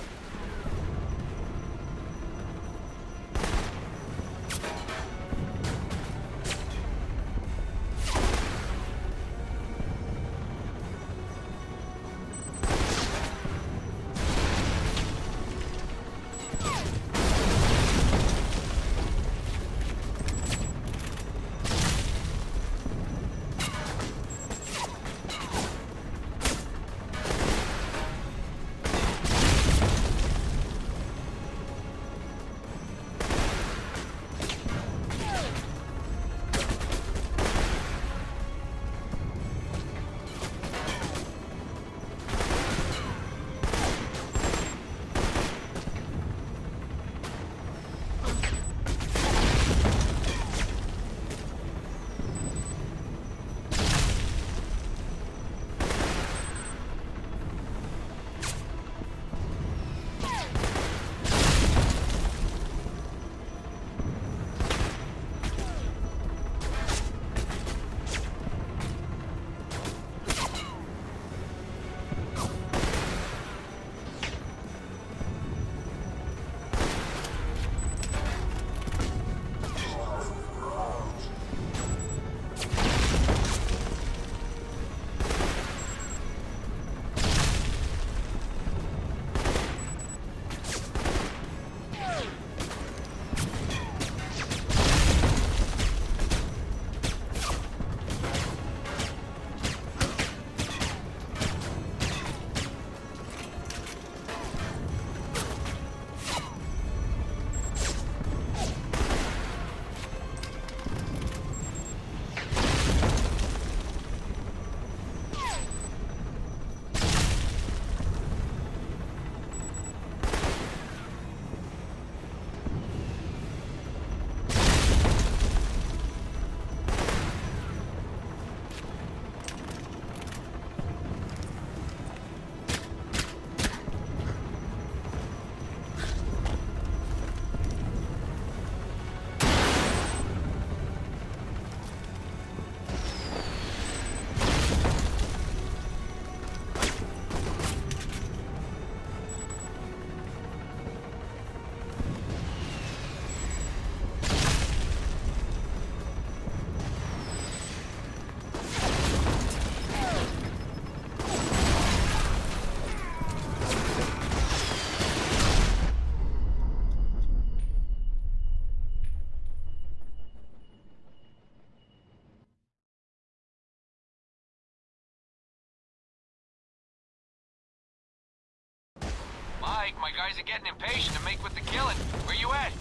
Speaker 4: Mike, my guys are getting impatient to make with the killing. Where you at?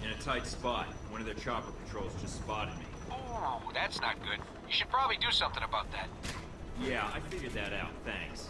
Speaker 2: In a tight spot. One of their chopper patrols just spotted me.
Speaker 4: Ooh, that's not good. You should probably do something about that.
Speaker 2: Yeah, I figured that out. Thanks.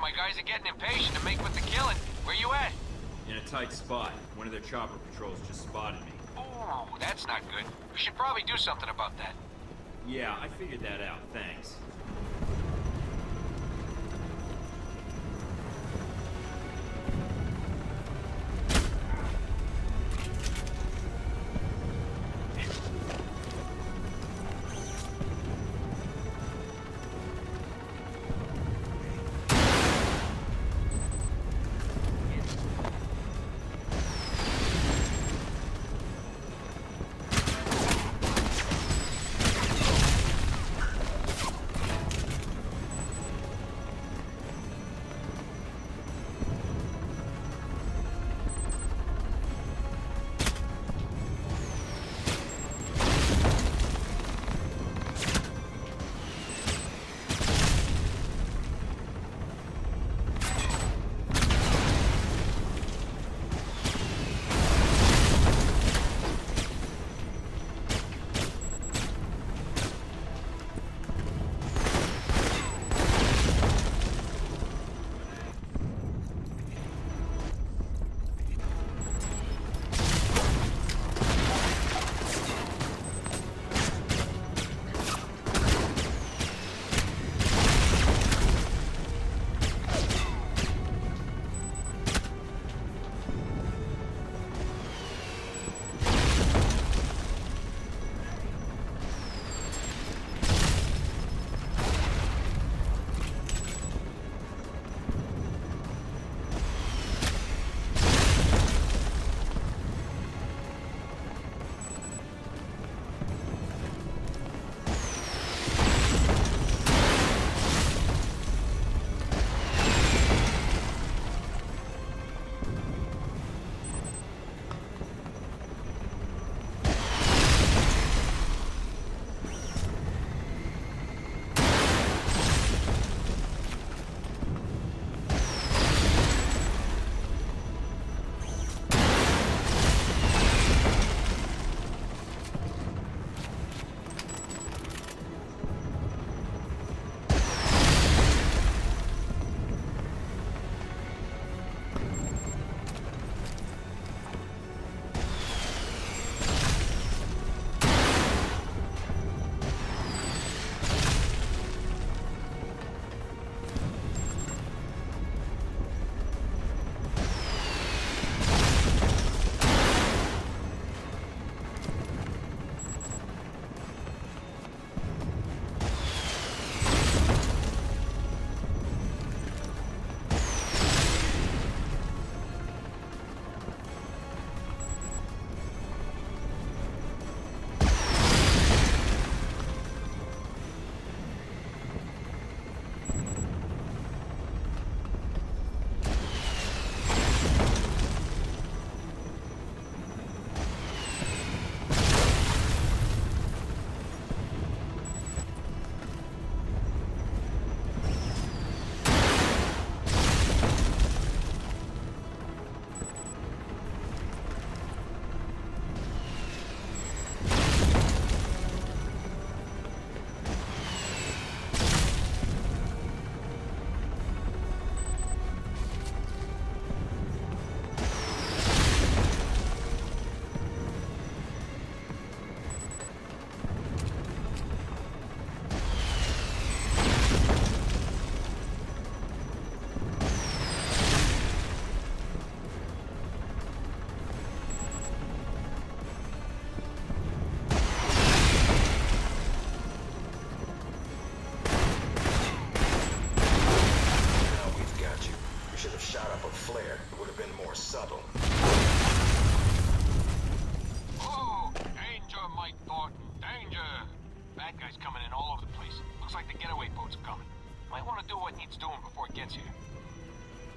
Speaker 4: my guys are getting impatient to make with the killing. Where you at?
Speaker 2: In a tight spot. One of their chopper patrols just spotted me.
Speaker 4: Ooh, that's not good. We should probably do something about that.
Speaker 2: Yeah, I figured that out. Thanks.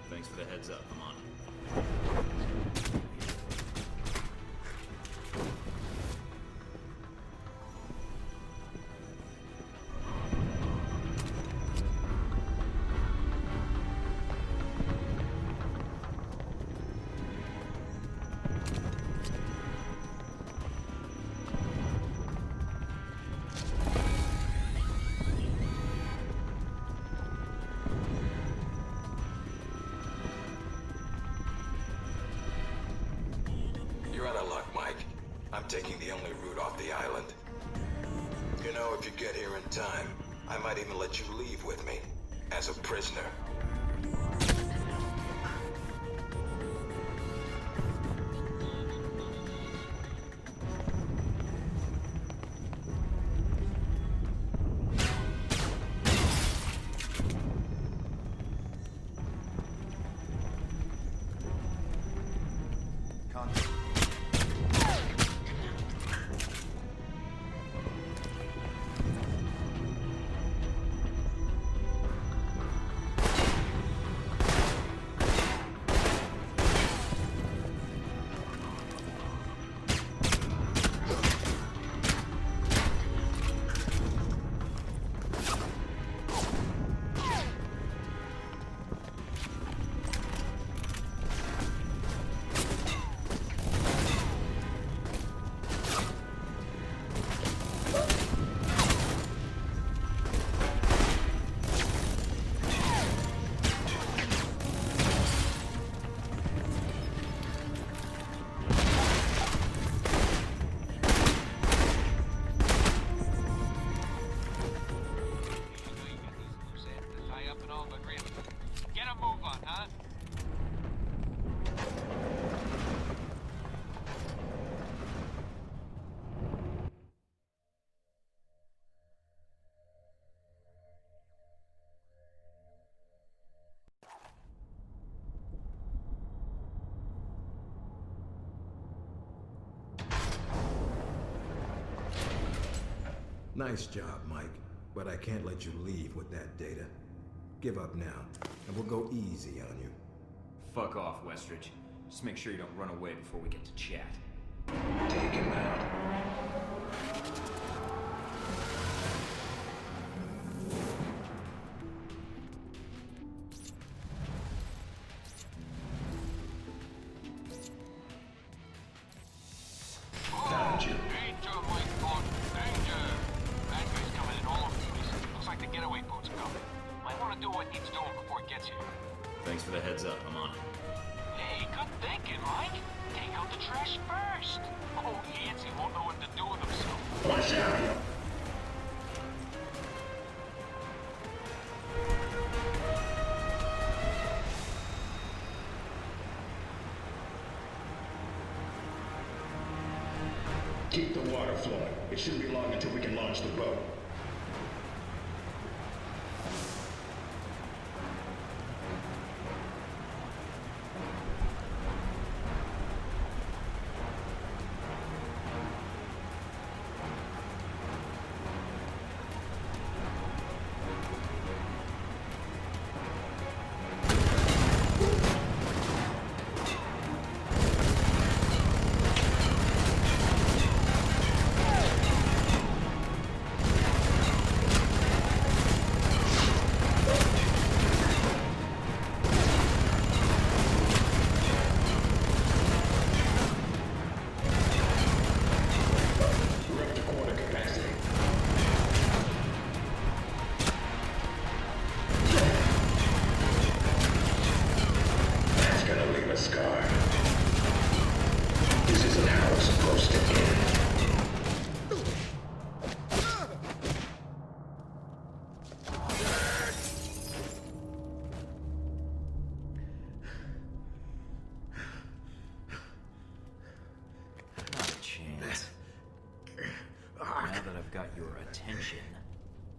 Speaker 2: Thanks for the heads up. I'm on it.
Speaker 9: taking the only route off the island. You know, if you get here in time, I might even let you leave with me, as a prisoner.
Speaker 10: Nice job, Mike, but I can't let you leave with that data. Give up now, and we'll go easy on you.
Speaker 2: Fuck off, Westridge. Just make sure you don't run away before we get to chat.
Speaker 19: Take him out. Found you.
Speaker 4: Danger, Mike Bond. Danger. Bad guys coming in all over the place. Looks like the getaway boat's coming. Might want to do what needs doing before it gets here.
Speaker 2: Thanks for the heads up. I'm on it.
Speaker 4: Hey, good thinking, Mike. Take out the trash first. Oh, Yancey won't know what to do with himself.
Speaker 19: Watch out! Keep the water flowing. It shouldn't be long until we can launch the boat.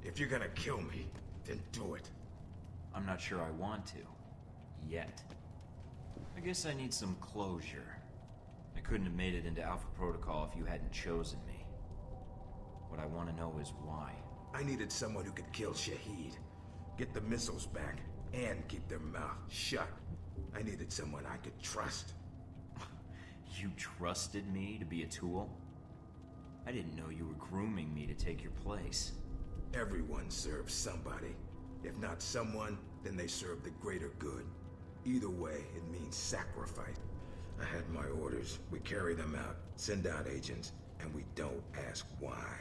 Speaker 10: If you're gonna kill me, then do it.
Speaker 2: I'm not sure I want to. Yet. I guess I need some closure. I couldn't have made it into Alpha Protocol if you hadn't chosen me. What I want to know is why.
Speaker 10: I needed someone who could kill Shahid, get the missiles back, and keep their mouth shut. I needed someone I could trust.
Speaker 2: You trusted me to be a tool? I didn't know you were grooming me to take your place.
Speaker 10: Everyone serves somebody. If not someone, then they serve the greater good. Either way, it means sacrifice. I had my orders. We carry them out, send out agents, and we don't ask why.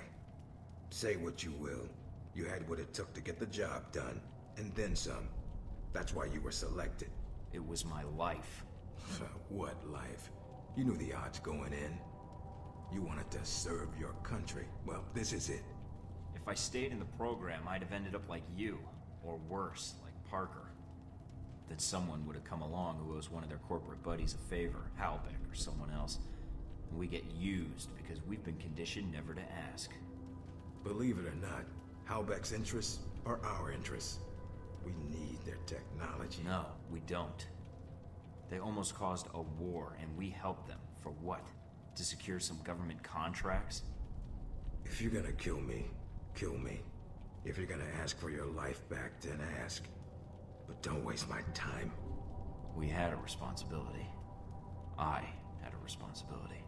Speaker 10: Say what you will. You had what it took to get the job done, and then some. That's why you were selected.
Speaker 2: It was my life.
Speaker 10: What life? You knew the odds going in. You wanted to serve your country. Well, this is it.
Speaker 2: If I stayed in the program, I'd have ended up like you, or worse, like Parker. That someone would have come along who owes one of their corporate buddies a favor, Halbeck or someone else, and we get used because we've been conditioned never to ask.
Speaker 10: Believe it or not, Halbeck's interests are our interests. We need their technology.
Speaker 2: No, we don't. They almost caused a war, and we helped them. For what? To secure some government contracts?
Speaker 10: If you're gonna kill me, kill me. If you're gonna ask for your life back, then ask. But don't waste my time.
Speaker 2: We had a responsibility. I had a responsibility.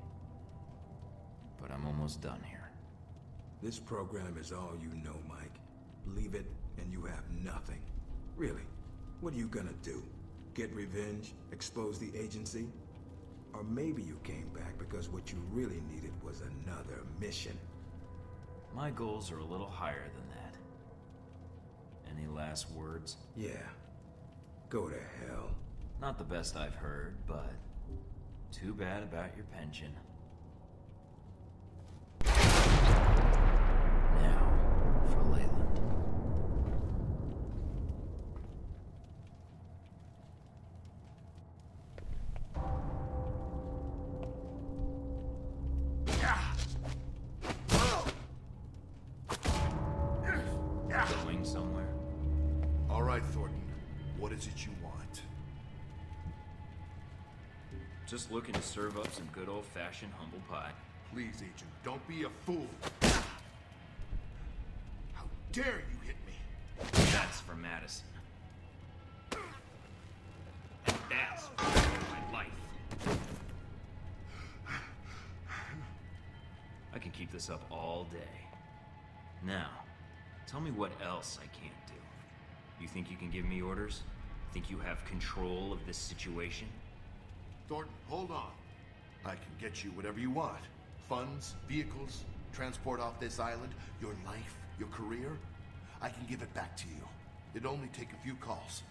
Speaker 2: But I'm almost done here.
Speaker 10: This program is all you know, Mike. Leave it, and you have nothing. Really, what are you gonna do? Get revenge? Expose the agency? Or maybe you came back because what you really needed was another mission.
Speaker 2: My goals are a little higher than that. Any last words?
Speaker 10: Yeah. Go to hell.
Speaker 2: Not the best I've heard, but too bad about your pension. Now, for Leyland. Going somewhere?
Speaker 20: All right, Thornton. What is it you want?
Speaker 2: Just looking to serve up some good old-fashioned humble pie.
Speaker 20: Please, Agent, don't be a fool. How dare you hit me?
Speaker 2: That's for Madison. And that's for my life. I can keep this up all day. Now, tell me what else I can't do. You think you can give me orders? Think you have control of this situation?
Speaker 20: Thornton, hold on. I can get you whatever you want. Funds, vehicles, transport off this island, your life, your career. I can give it back to you. It'd only take a few calls.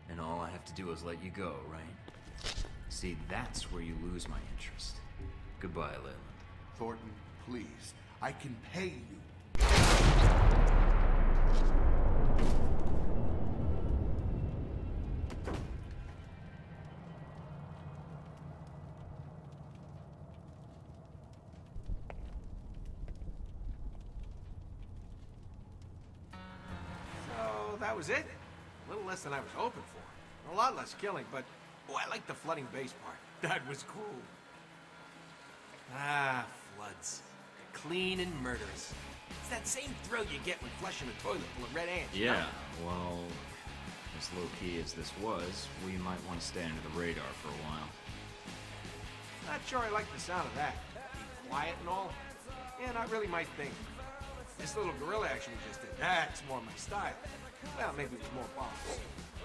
Speaker 2: And all I have to do is let you go, right? See, that's where you lose my interest. Goodbye, Leyland.
Speaker 20: Thornton, please. I can pay you.
Speaker 4: So that was it? A little less than I was hoping for. A lot less killing, but oh, I like the flooding base part. That was cool. Ah, floods. Clean and murderous. It's that same thrill you get when flushing a toilet full of red ants.
Speaker 2: Yeah, well, as low-key as this was, we might want to stay under the radar for a while.
Speaker 4: Not sure I like the sound of that. Being quiet and all. Yeah, not really my thing. This little guerrilla action we just did, that's more my style. Well, maybe with more bombs.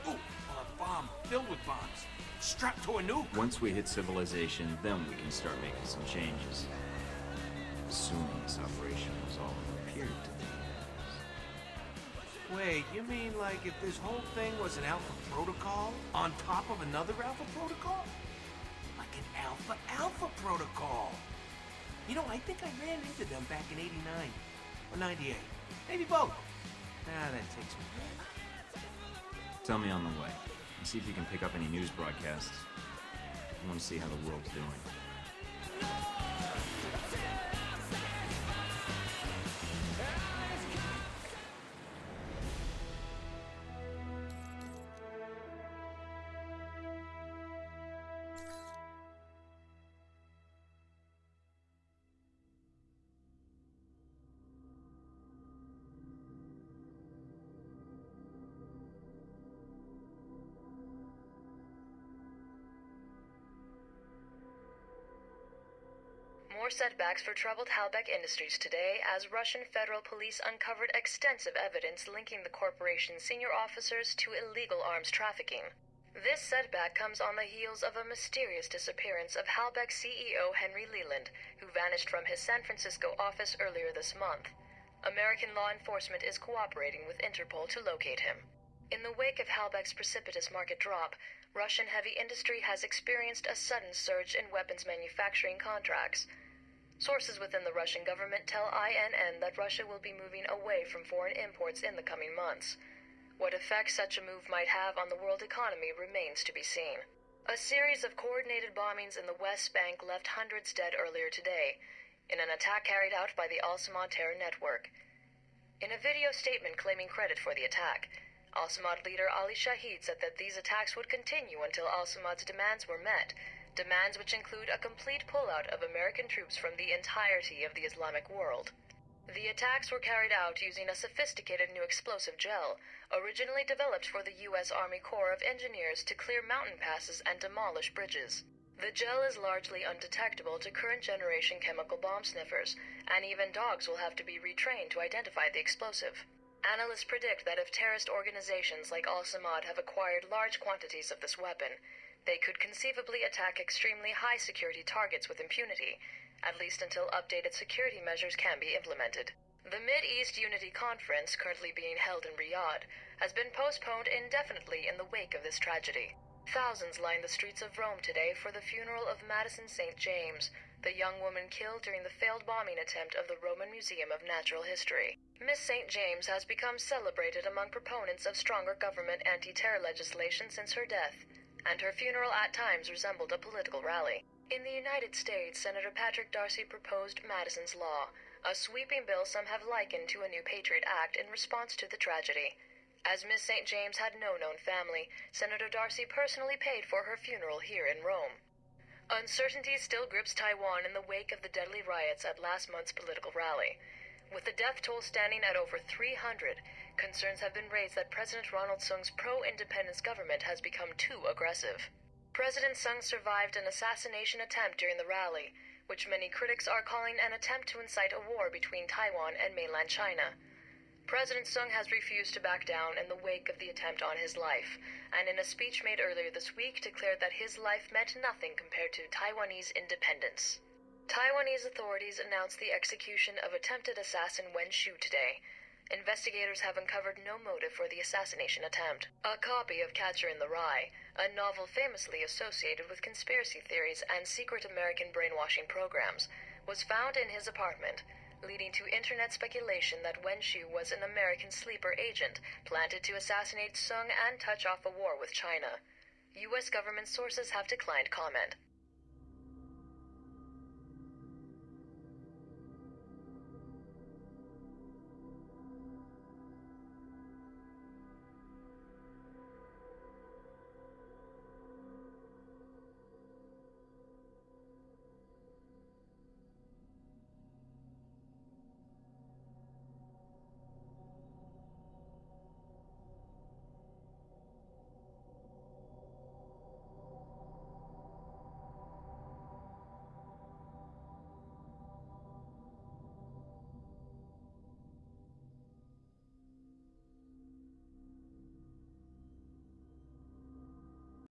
Speaker 4: Ooh, a bomb filled with bombs. Strapped to a nuke.
Speaker 2: Once we hit civilization, then we can start making some changes. Assuming this operation was all it appeared to be.
Speaker 4: Wait, you mean like if this whole thing was an Alpha Protocol on top of another Alpha Protocol? Like an Alpha Protocol. You know, I think I ran into them back in 89 or 98. Maybe both. Ah, that takes me back.
Speaker 2: Tell me on the way. And see if you can pick up any news broadcasts. I want to see how the world's doing.
Speaker 16: More setbacks for troubled Halbeck Industries today as Russian federal police uncovered extensive evidence linking the corporation's senior officers to illegal arms trafficking. This setback comes on the heels of a mysterious disappearance of Halbeck CEO Henry Leland, who vanished from his San Francisco office earlier this month. American law enforcement is cooperating with Interpol to locate him. In the wake of Halbeck's precipitous market drop, Russian heavy industry has experienced a sudden surge in weapons manufacturing contracts. Sources within the Russian government tell INN that Russia will be moving away from foreign imports in the coming months. What effect such a move might have on the world economy remains to be seen. A series of coordinated bombings in the West Bank left hundreds dead earlier today, in an attack carried out by the Al-Samad terror network. In a video statement claiming credit for the attack, Al-Samad leader Ali Shahid said that these attacks would continue until Al-Samad's demands were met, demands which include a complete pullout of American troops from the entirety of the Islamic world. The attacks were carried out using a sophisticated new explosive gel, originally developed for the U.S. Army Corps of Engineers to clear mountain passes and demolish bridges. The gel is largely undetectable to current-generation chemical bomb sniffers, and even dogs will have to be retrained to identify the explosive. Analysts predict that if terrorist organizations like Al-Samad have acquired large quantities of this weapon, they could conceivably attack extremely high-security targets with impunity, at least until updated security measures can be implemented. The Mid-East Unity Conference, currently being held in Riyadh, has been postponed indefinitely in the wake of this tragedy. Thousands lined the streets of Rome today for the funeral of Madison St. James, the young woman killed during the failed bombing attempt of the Roman Museum of Natural History. Miss St. James has become celebrated among proponents of stronger government anti-terror legislation since her death, and her funeral at times resembled a political rally. In the United States, Senator Patrick Darcy proposed Madison's Law, a sweeping bill some have likened to a new Patriot Act in response to the tragedy. As Miss St. James had no known family, Senator Darcy personally paid for her funeral here in Rome. Uncertainty still grips Taiwan in the wake of the deadly riots at last month's political rally. With the death toll standing at over 300, concerns have been raised that President Ronald Sung's pro-independence government has become too aggressive. President Sung survived an assassination attempt during the rally, which many critics are calling an attempt to incite a war between Taiwan and mainland China. President Sung has refused to back down in the wake of the attempt on his life, and in a speech made earlier this week declared that his life meant nothing compared to Taiwanese independence. Taiwanese authorities announced the execution of attempted assassin Wen Shu today. Investigators have uncovered no motive for the assassination attempt. A copy of Catcher in the Rye, a novel famously associated with conspiracy theories and secret American brainwashing programs, was found in his apartment, leading to internet speculation that Wen Shu was an American sleeper agent planted to assassinate Sung and touch off a war with China. U.S. government sources have declined comment.